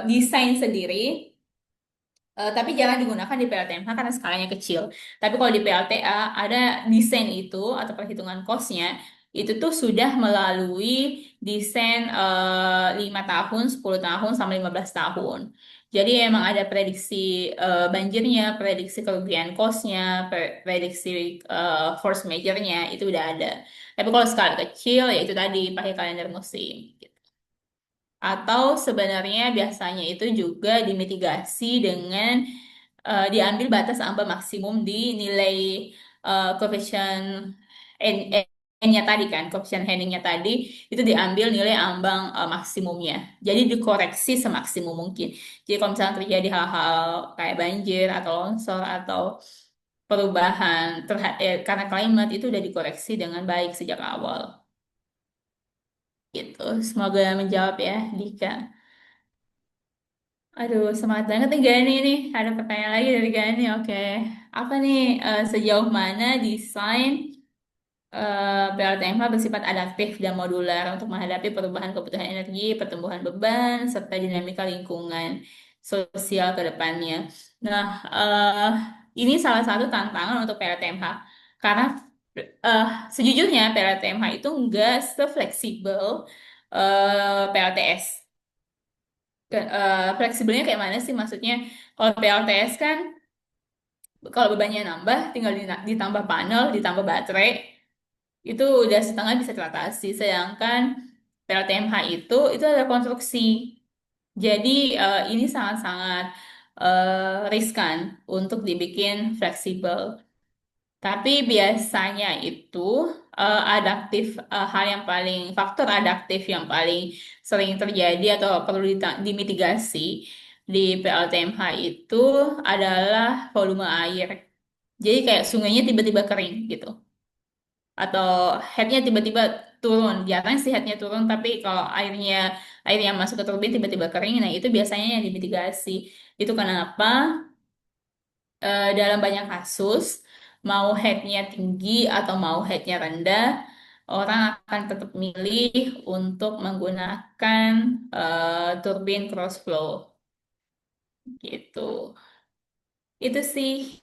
desain sendiri, tapi jangan digunakan di PLTMH karena skalanya kecil. Tapi kalau di PLTA ada desain itu atau perhitungan cost-nya, itu tuh sudah melalui desain 5 tahun, 10 tahun, sampai 15 tahun. Jadi emang ada prediksi banjirnya, prediksi kerugian cost-nya, prediksi force major-nya, itu udah ada. Tapi kalau skala kecil, ya itu tadi pakai kalender musim. Atau sebenarnya biasanya itu juga dimitigasi dengan diambil batas ambang maksimum di nilai coefficient N-nya tadi kan, coefficient Henning-nya tadi itu diambil nilai ambang maksimumnya. Jadi dikoreksi semaksimum mungkin. Jadi kalau misalnya terjadi hal-hal kayak banjir atau longsor atau perubahan karena climate itu udah dikoreksi dengan baik sejak awal. Gitu. Semoga menjawab ya, Dika. Aduh, semangat banget nih Gani nih. Ada pertanyaan lagi dari Gani. Oke. Apa nih sejauh mana desain PLTMH bersifat adaptif dan modular untuk menghadapi perubahan kebutuhan energi, pertumbuhan beban, serta dinamika lingkungan sosial ke depannya. Nah, ini salah satu tantangan untuk PLTMH. Karena eh, sejujurnya PLTMH itu nggak sefleksibel PLTS. Fleksibelnya kayak mana sih maksudnya? Kalau PLTS kan kalau bebannya nambah tinggal ditambah panel, ditambah baterai, itu udah setengah bisa teratasi. Sedangkan PLTMH itu ada konstruksi. Jadi ini sangat-sangat riskan untuk dibikin fleksibel. Tapi biasanya itu adaptif hal yang paling faktor adaptif yang paling sering terjadi atau perlu dimitigasi di PLTMH itu adalah volume air. Jadi kayak sungainya tiba-tiba kering gitu. Atau headnya tiba-tiba turun. Jarang sih headnya turun, tapi kalau air yang masuk ke turbin tiba-tiba kering, nah itu biasanya yang dimitigasi. Itu kenapa dalam banyak kasus, mau headnya tinggi atau mau headnya rendah, orang akan tetap milih untuk menggunakan turbin cross flow gitu. Itu sih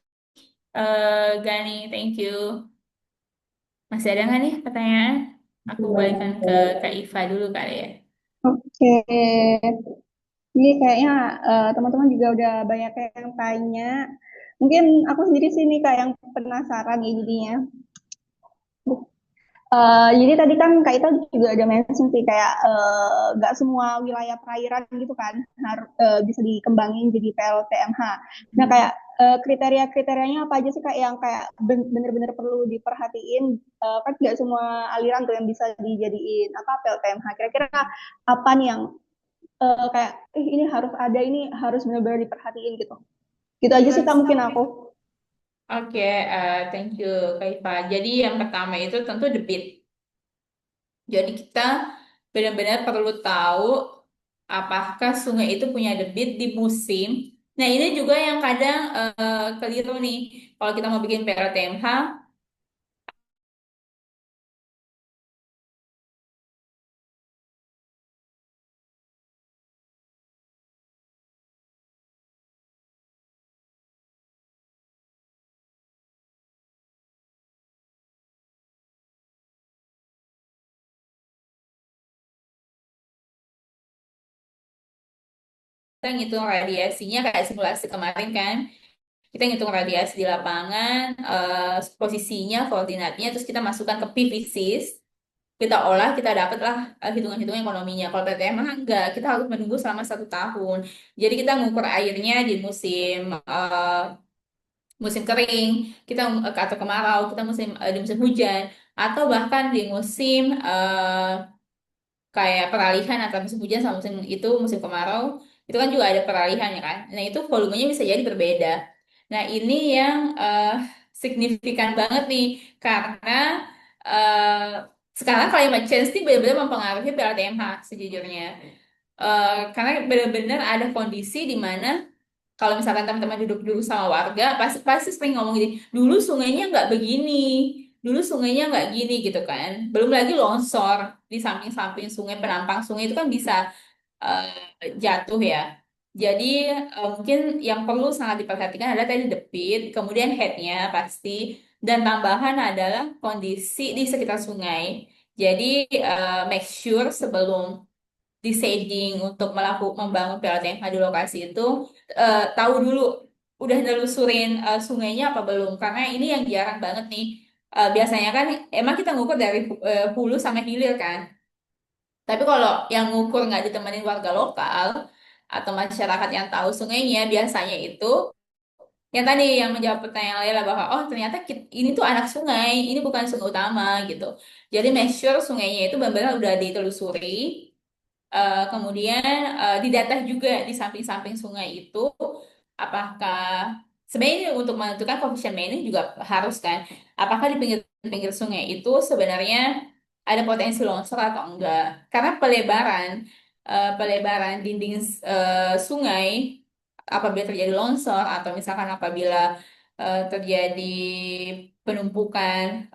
Gani, thank you. Masih ada nggak nih pertanyaan? Aku balikan ke Kak Iva dulu kali ya. Oke, ini kayaknya teman-teman juga udah banyak yang tanya. Mungkin aku sendiri sih nih Kak yang penasaran ya jadinya. Jadi tadi kan Kak Ita juga ada mention sih kayak nggak semua wilayah perairan gitu kan harus bisa dikembangin jadi PLTMH. Nah kayak kriteria-kriterianya apa aja sih Kak yang kayak bener-bener perlu diperhatiin? Kan nggak semua aliran tuh yang bisa dijadiin apa PLTMH. Kira-kira apa nih yang kayak ini harus ada, ini harus benar-benar diperhatiin gitu. Gitu aja sih Kak mungkin aku. Oke, thank you Kak Iva. Jadi yang pertama itu tentu debit. Jadi kita benar-benar perlu tahu apakah sungai itu punya debit di musim. Nah ini juga yang kadang keliru nih. Kalau kita mau bikin PLTMH, kita ngitung radiasinya kayak simulasi kemarin kan. Kita ngitung radiasi di lapangan, posisinya, koordinatnya, terus kita masukkan ke PVSys, kita olah, kita dapatlah hitungan-hitungan ekonominya. Kalau PTM mah enggak, kita harus menunggu selama 1 tahun. Jadi kita ngukur airnya di musim kering, kita atau kemarau, kita di musim hujan, atau bahkan di musim kayak peralihan antara musim hujan sama musim kemarau, itu kan juga ada peralihan ya kan. Nah itu volumenya bisa jadi berbeda. Nah ini yang signifikan banget nih karena eh, sekarang climate change ini benar-benar mempengaruhi PLTMH sejujurnya. Karena benar-benar ada kondisi di mana kalau misalkan teman-teman duduk dulu sama warga, pasti pasti sering ngomong gini, dulu sungainya nggak begini, dulu sungainya nggak gini gitu kan. Belum lagi longsor di samping-samping sungai, penampang sungai itu kan bisa jatuh ya. Jadi mungkin yang perlu sangat diperhatikan adalah tadi debit, kemudian headnya pasti, dan tambahan adalah kondisi di sekitar sungai. Jadi make sure sebelum deciding untuk membangun PLTMH di lokasi itu tahu dulu udah nelusurin sungainya apa belum, karena ini yang jarang banget nih. Biasanya kan emang kita ngukur dari hulu sampai hilir kan, tapi kalau yang ngukur nggak ditemenin warga lokal atau masyarakat yang tahu sungainya, biasanya itu yang tadi yang menjawab pertanyaan Lela bahwa oh ternyata ini tuh anak sungai, ini bukan sungai utama gitu. Jadi make sure sungainya itu benar-benar udah ditelusuri. Kemudian didata juga di samping-samping sungai itu apakah sebenarnya ini untuk menentukan coefficient management juga harus kan, apakah di pinggir-pinggir sungai itu sebenarnya ada potensi longsor atau enggak, karena pelebaran dinding sungai apabila terjadi longsor atau misalkan apabila terjadi penumpukan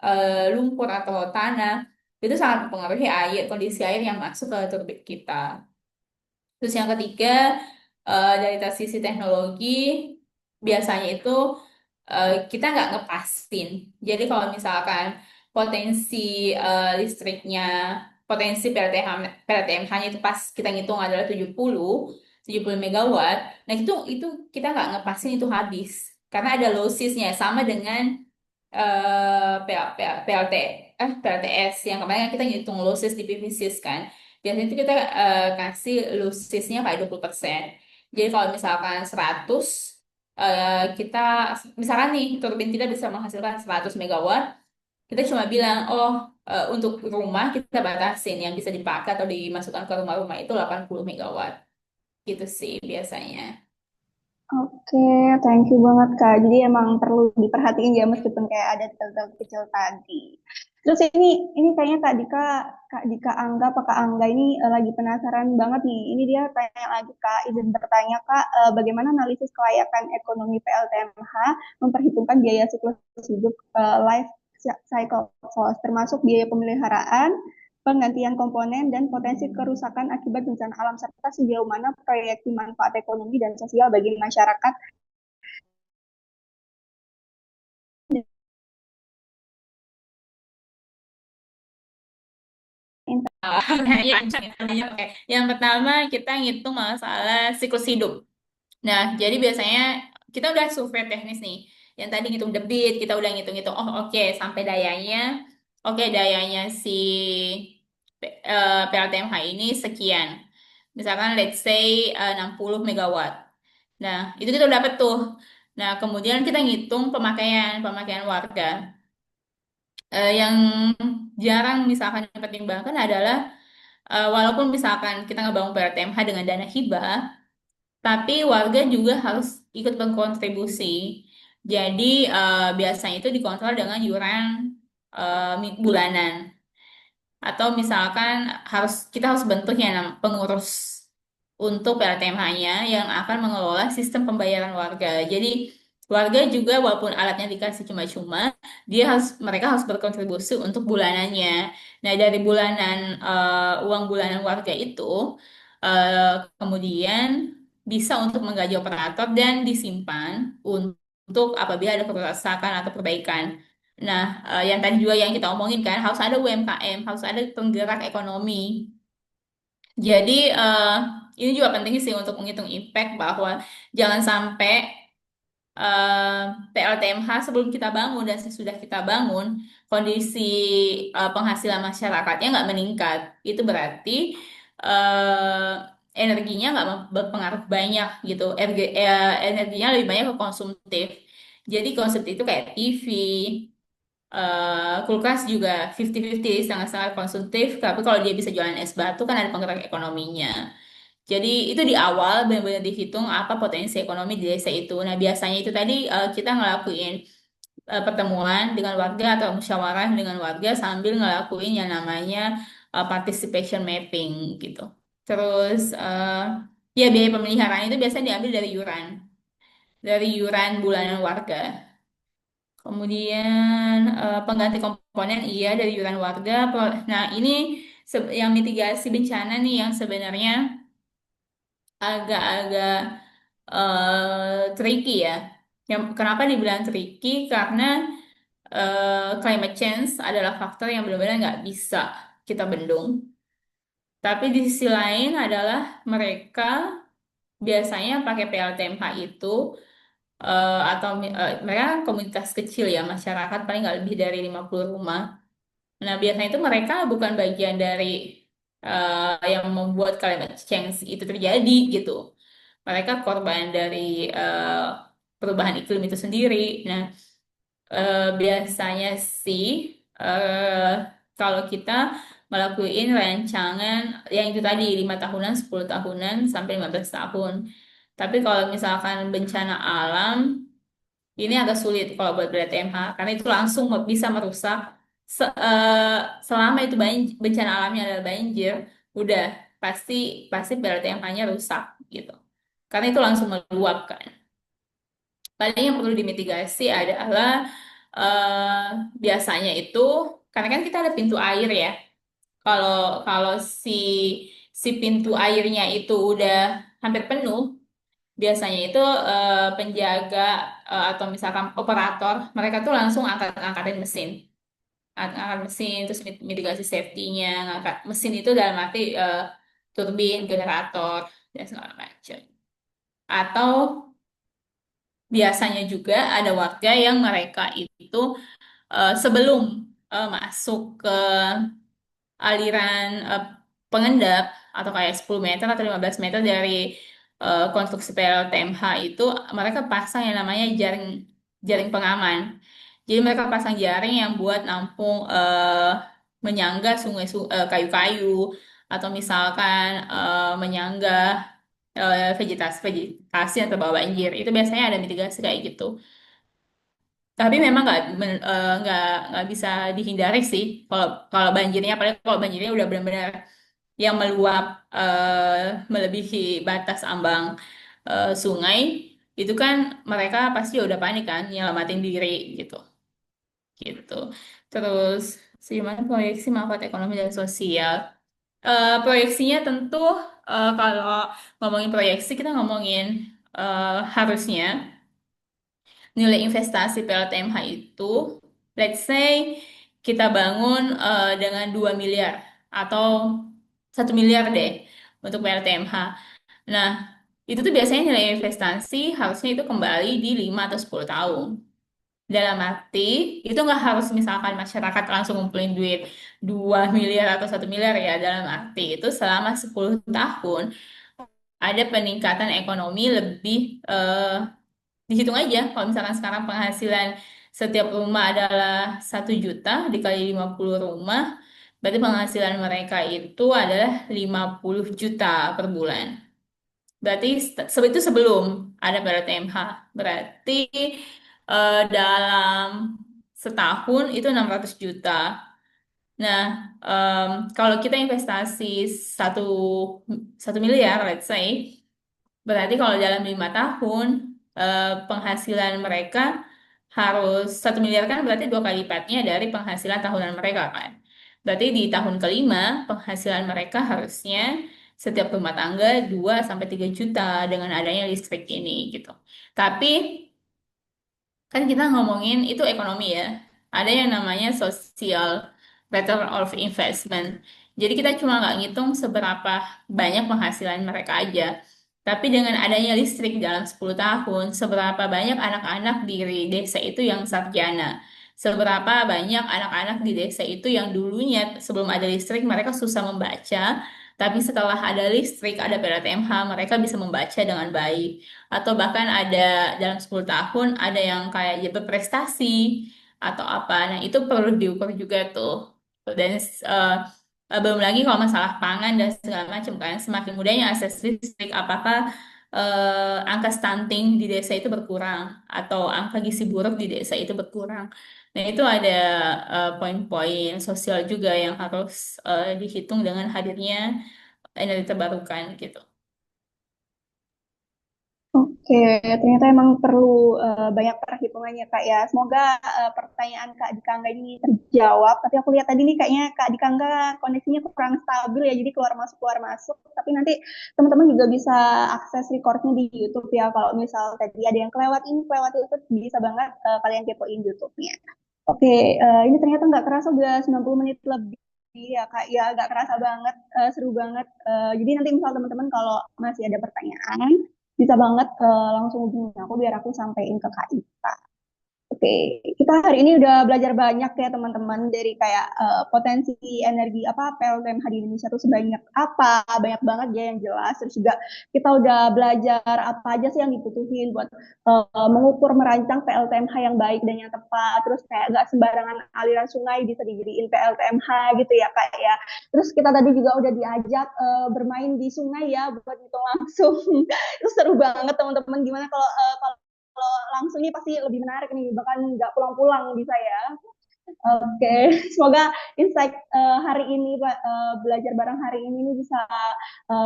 lumpur atau tanah, itu sangat mempengaruhi kondisi air yang masuk ke turbin kita. Terus yang ketiga, dari sisi teknologi, biasanya itu kita nggak ngepasin. Jadi kalau misalkan potensi listriknya, potensi PLTMH-nya itu pas kita ngitung adalah 70 megawatt, nah itu kita nggak ngepasin itu habis. Karena ada lossesnya, sama dengan PLTS yang kemarin kan kita ngitung losses di PVSys kan. Biasanya itu kita kasih lossesnya kayak 20%. Jadi kalau misalkan 100, kita misalkan nih turbin kita bisa menghasilkan 100 megawatt, kita cuma bilang oh untuk rumah kita batasin yang bisa dipakai atau dimasukkan ke rumah-rumah itu 80 megawatt. Gitu sih biasanya. Oke, thank you banget Kak. Jadi emang perlu diperhatiin ya meskipun kayak ada detail-detail kecil tadi. Terus ini kayaknya Kak Dika Angga, apa Kak Angga ini lagi penasaran banget nih. Ini dia tanya lagi Kak, izin bertanya Kak, bagaimana analisis kelayakan ekonomi PLTMH memperhitungkan biaya siklus hidup life cycle cost, termasuk biaya pemeliharaan, penggantian komponen, dan potensi kerusakan akibat bencana alam, serta sejauh mana proyeksi manfaat ekonomi dan sosial bagi masyarakat. Yang pertama kita ngitung masalah siklus hidup. Nah, jadi biasanya kita udah survei teknis nih. Yang tadi ngitung debit, kita udah ngitung-ngitung. Oh, oke, sampai dayanya. Oke, dayanya si PLTMH ini sekian. Misalkan let's say 60 megawatt. Nah, itu kita udah dapet tuh. Nah, kemudian kita ngitung pemakaian warga. Yang jarang misalkan dipertimbangkan adalah walaupun misalkan kita ngebangun PLTMH dengan dana hibah, tapi warga juga harus ikut berkontribusi. Jadi biasanya itu dikontrol dengan iuran bulanan. Atau misalkan kita harus bentuk yang pengurus untuk PLTMH-nya yang akan mengelola sistem pembayaran warga. Jadi warga juga walaupun alatnya dikasih cuma-cuma, mereka harus berkontribusi untuk bulanannya. Nah, dari uang bulanan warga itu kemudian bisa untuk menggaji operator dan disimpan untuk apabila ada kerusakan atau perbaikan. Nah, yang tadi juga yang kita omongin kan, harus ada UMKM, harus ada penggerak ekonomi. Jadi, ini juga penting sih untuk menghitung impact bahwa jangan sampai eh, PLTMH sebelum kita bangun dan sesudah kita bangun, kondisi penghasilan masyarakatnya nggak meningkat. Itu berarti eh, energinya nggak berpengaruh banyak gitu. Energinya lebih banyak ke konsumtif. Jadi konsumtif itu kayak TV, kulkas juga 50-50, sangat-sangat konsumtif. Tapi kalau dia bisa jualan es batu kan ada penggerak ekonominya. Jadi itu di awal benar-benar dihitung apa potensi ekonomi di desa itu. Nah biasanya itu tadi kita ngelakuin pertemuan dengan warga atau musyawarah dengan warga sambil ngelakuin yang namanya participation mapping gitu. Terus ya biaya pemeliharaan itu biasanya diambil dari yuran bulanan warga. Kemudian pengganti komponen iya dari iuran warga. Nah ini yang mitigasi bencana nih yang sebenarnya agak-agak tricky ya. Yang kenapa dibilang tricky? Karena climate change adalah faktor yang benar-benar nggak bisa kita bendung. Tapi di sisi lain adalah mereka biasanya pakai PLTMH itu atau mereka komunitas kecil ya masyarakat paling nggak lebih dari 50 rumah. Nah biasanya itu mereka bukan bagian dari yang membuat climate change itu terjadi gitu. Mereka korban dari perubahan iklim itu sendiri. Nah biasanya sih eh, kalau kita ngelakuin rancangan yang itu tadi 5 tahunan, 10 tahunan sampai 15 tahun. Tapi kalau misalkan bencana alam ini agak sulit kalau buat BTMH karena itu langsung bisa merusak selama itu bencana alamnya adalah banjir, udah pasti pasti BLTMH-nya rusak gitu. Karena itu langsung meluap kan. Paling yang perlu dimitigasi adalah eh, biasanya itu karena kan kita ada pintu air ya. Kalau kalau si si pintu airnya itu udah hampir penuh, biasanya itu penjaga atau misalkan operator mereka tuh langsung angkatin mesin, angkat mesin terus mitigasi safety-nya, ngangkat mesin itu dalam arti turbin, generator dan segala macam. Atau biasanya juga ada warga yang mereka itu sebelum masuk ke aliran pengendap atau kayak 10 meter atau 15 meter dari konstruksi PLTMH itu mereka pasang yang namanya jaring jaring pengaman. Jadi mereka pasang jaring yang buat nampung menyangga kayu-kayu atau misalkan menyangga vegetasi vegetasi yang terbawa banjir. Itu biasanya ada mitigasi kayak gitu. Tapi memang nggak bisa dihindari sih kalau kalau banjirnya, apalagi kalau banjirnya udah benar-benar yang meluap melebihi batas ambang sungai, itu kan mereka pasti udah panik kan, nyelamatin diri gitu, gitu. Terus gimana proyeksi manfaat ekonomi dan sosial? Proyeksinya tentu kalau ngomongin proyeksi kita ngomongin harusnya nilai investasi PLTMH itu, let's say kita bangun dengan 2 miliar atau 1 miliar deh untuk PLTMH. Nah, itu tuh biasanya nilai investasi harusnya itu kembali di 5 atau 10 tahun. Dalam arti, itu nggak harus misalkan masyarakat langsung ngumpulin duit 2 miliar atau 1 miliar ya. Dalam arti itu selama 10 tahun ada peningkatan ekonomi lebih dihitung aja. Kalau misalkan sekarang penghasilan setiap rumah adalah 1 juta dikali 50 rumah, berarti penghasilan mereka itu adalah 50 juta per bulan. Berarti itu sebelum ada PLTMH. Berarti dalam setahun itu 600 juta. Nah, kalau kita investasi satu 1 miliar, let's say, berarti kalau dalam 5 tahun penghasilan mereka harus 1 miliar kan berarti 2 kali lipatnya dari penghasilan tahunan mereka kan. Berarti di tahun kelima penghasilan mereka harusnya setiap rumah tangga 2 sampai 3 juta dengan adanya listrik ini gitu. Tapi kan kita ngomongin itu ekonomi ya. Ada yang namanya social return of investment. Jadi kita cuma nggak ngitung seberapa banyak penghasilan mereka aja. Tapi dengan adanya listrik dalam 10 tahun, seberapa banyak anak-anak di desa itu yang sarjana. Seberapa banyak anak-anak di desa itu yang dulunya sebelum ada listrik mereka susah membaca. Tapi setelah ada listrik, ada PLTMH, mereka bisa membaca dengan baik atau bahkan ada dalam 10 tahun ada yang kayak ya berprestasi atau apa. Nah, itu perlu diukur juga tuh. Dan belum lagi kalau masalah pangan dan segala macam kan, semakin mudahnya akses listrik, apakah angka stunting di desa itu berkurang atau angka gizi buruk di desa itu berkurang. Nah, itu ada poin-poin sosial juga yang harus dihitung dengan hadirnya energi terbarukan gitu. Oke, ternyata emang perlu banyak perhitungannya Kak ya. Semoga pertanyaan Kak Dikangga ini terjawab. Tapi aku lihat tadi nih kayaknya Kak Dikangga koneksinya kurang stabil ya, jadi keluar masuk. Tapi nanti teman-teman juga bisa akses recordnya di YouTube ya. Kalau misal tadi ada yang kelewat itu bisa banget kalian kepoin YouTube-nya. Oke, ini ternyata nggak kerasa udah 90 menit lebih ya Kak. Ya nggak kerasa banget, seru banget. Jadi nanti misal teman-teman kalau masih ada pertanyaan bisa banget langsung hubungin aku biar aku sampein ke Kak Ita. Oke, kita hari ini udah belajar banyak ya teman-teman dari kayak potensi energi apa PLTMH di Indonesia tuh sebanyak apa, banyak banget ya yang jelas. Terus juga kita udah belajar apa aja sih yang dibutuhin buat mengukur merancang PLTMH yang baik dan yang tepat. Terus kayak nggak sembarangan aliran sungai bisa dijadiin PLTMH gitu ya Kak ya. Terus kita tadi juga udah diajak bermain di sungai ya buat hitung langsung. Itu seru banget teman-teman. Gimana kalau langsung ini pasti lebih menarik nih, bahkan nggak pulang-pulang bisa ya. Oke, semoga insight hari ini belajar bareng hari ini bisa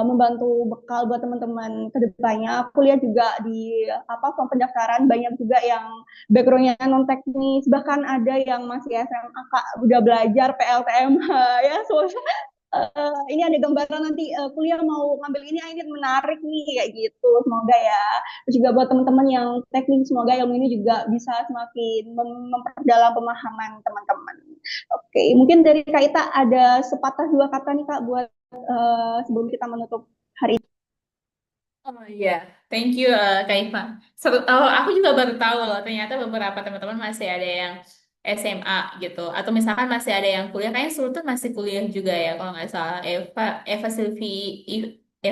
membantu bekal buat teman-teman ke depannya. Aku lihat juga di apa form pendaftaran banyak juga yang backgroundnya non teknis, bahkan ada yang masih SMA Kak udah belajar PLTMH ya. Ini ada gambaran nanti kuliah mau ngambil ini menarik nih kayak gitu. Semoga ya. Terus juga buat teman-teman yang teknik semoga ilmu ini juga bisa semakin memperdalam pemahaman teman-teman. Oke, mungkin dari Kak Ita ada sepatah dua kata nih Kak buat sebelum kita menutup hari ini. Oh iya, thank you Kak Iva. Aku juga baru tahu loh, ternyata beberapa teman-teman masih ada yang SMA gitu, atau misalkan masih ada yang kuliah. Kayaknya Sultan masih kuliah juga ya, kalau nggak salah. Eva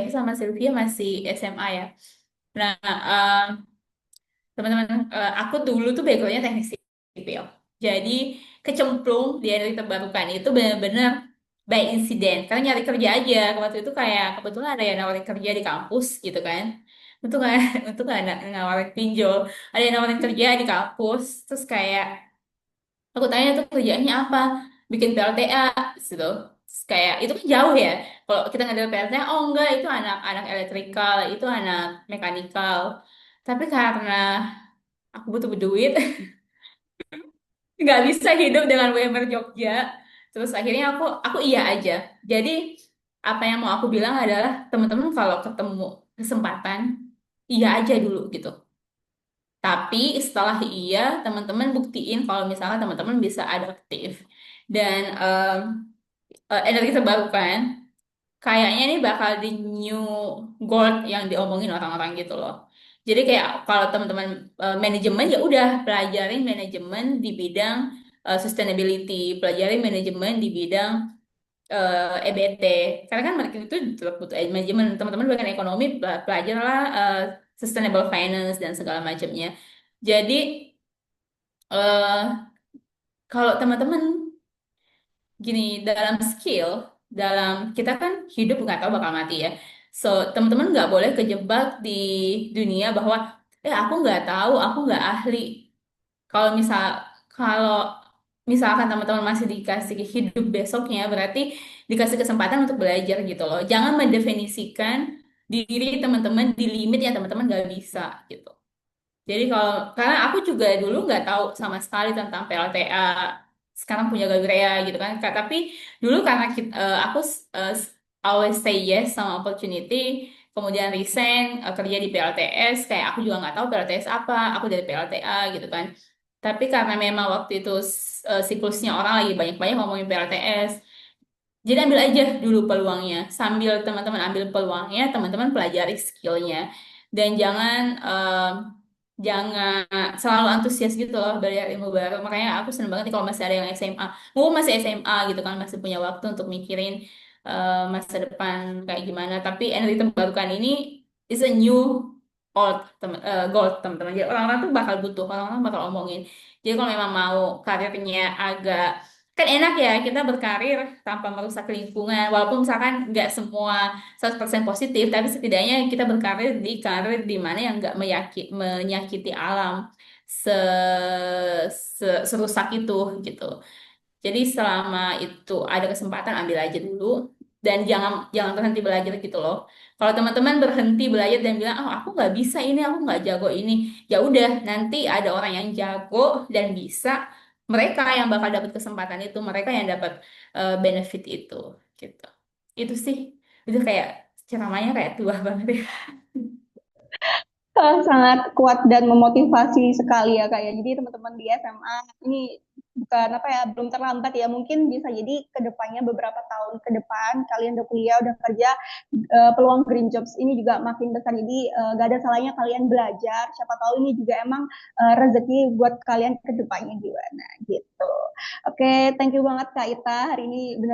sama Sylvia masih SMA ya. Nah, teman-teman, aku dulu tuh backgroundnya teknik sipil. Jadi kecemplung di energi terbarukan itu benar-benar by incident karena nyari kerja aja waktu itu kayak kebetulan ada yang nawarin kerja di kampus gitu kan itu kan itu kan nawarin pinjol ada yang nawarin kerja di kampus terus kayak aku tanya tuh kerjaannya apa bikin PLTA gitu terus kayak itu kan jauh ya kalau kita ngambil PLTA oh enggak itu anak-anak elektrikal itu anak mekanikal tapi karena aku butuh duit nggak bisa hidup dengan UMR Jogja. Terus akhirnya aku iya aja. Jadi apa yang mau aku bilang adalah teman-teman kalau ketemu kesempatan iya aja dulu gitu. Tapi setelah iya teman-teman buktiin kalau misalnya teman-teman bisa adaptif dan energi terbarukan kayaknya ini bakal di new gold yang diomongin orang-orang gitu loh. Jadi kayak kalau teman-teman manajemen ya udah pelajarin manajemen di bidang sustainability, pelajarin manajemen di bidang EBT. Karena kan mereka itu tetap butuh manajemen. Teman-teman bagian ekonomi pelajarlah sustainable finance dan segala macamnya. Jadi eh, kalau teman-teman gini dalam skill dalam kita kan hidup nggak tahu bakal mati ya so teman-teman nggak boleh kejebak di dunia bahwa aku nggak tahu aku nggak ahli kalau kalau misalkan teman-teman masih dikasih hidup besoknya berarti dikasih kesempatan untuk belajar gitu loh jangan mendefinisikan diri teman-teman di limit yang teman-teman nggak bisa gitu jadi kalau karena aku juga dulu nggak tahu sama sekali tentang PLTA, sekarang punya Garuda gitu kan. Tapi dulu karena aku always say yes sama opportunity, kemudian resign kerja di PLTS, kayak aku juga nggak tahu PLTS apa, aku dari PLTA gitu kan. Tapi karena memang waktu itu siklusnya orang lagi banyak-banyak ngomongin PLTS, jadi ambil aja dulu peluangnya. Sambil teman-teman ambil peluangnya, teman-teman pelajari skillnya. Dan jangan selalu antusias gitu loh belajar ilmu baru. Makanya aku seneng banget nih kalau masih ada yang SMA. Mau masih SMA gitu kan, masih punya waktu untuk mikirin masa depan kayak gimana. Tapi energi terbarukan ini is a new gold teman-teman. Jadi orang-orang tuh bakal butuh, orang-orang bakal omongin. Jadi kalau memang mau karirnya agak kan enak ya kita berkarir tanpa merusak lingkungan walaupun misalkan nggak semua 100% positif tapi setidaknya kita berkarir di karir di mana yang nggak menyakiti alam se, serusak itu gitu jadi selama itu ada kesempatan ambil aja dulu dan jangan berhenti belajar gitu loh kalau teman-teman berhenti belajar dan bilang oh aku nggak bisa ini aku nggak jago ini ya udah nanti ada orang yang jago dan bisa mereka yang bakal dapat kesempatan itu, mereka yang dapat benefit itu, gitu. Itu sih, itu kayak ceramahnya kayak tua banget ya. Sangat kuat dan memotivasi sekali ya kak ya. Jadi teman-teman di SMA ini bukan apa ya belum terlambat ya. Mungkin bisa jadi kedepannya beberapa tahun ke depan kalian udah kuliah udah kerja peluang green jobs ini juga makin besar. Jadi gak ada salahnya kalian belajar. Siapa tahu ini juga emang rezeki buat kalian ke depannya gimana gitu. Oke, thank you banget Kak Ita hari ini.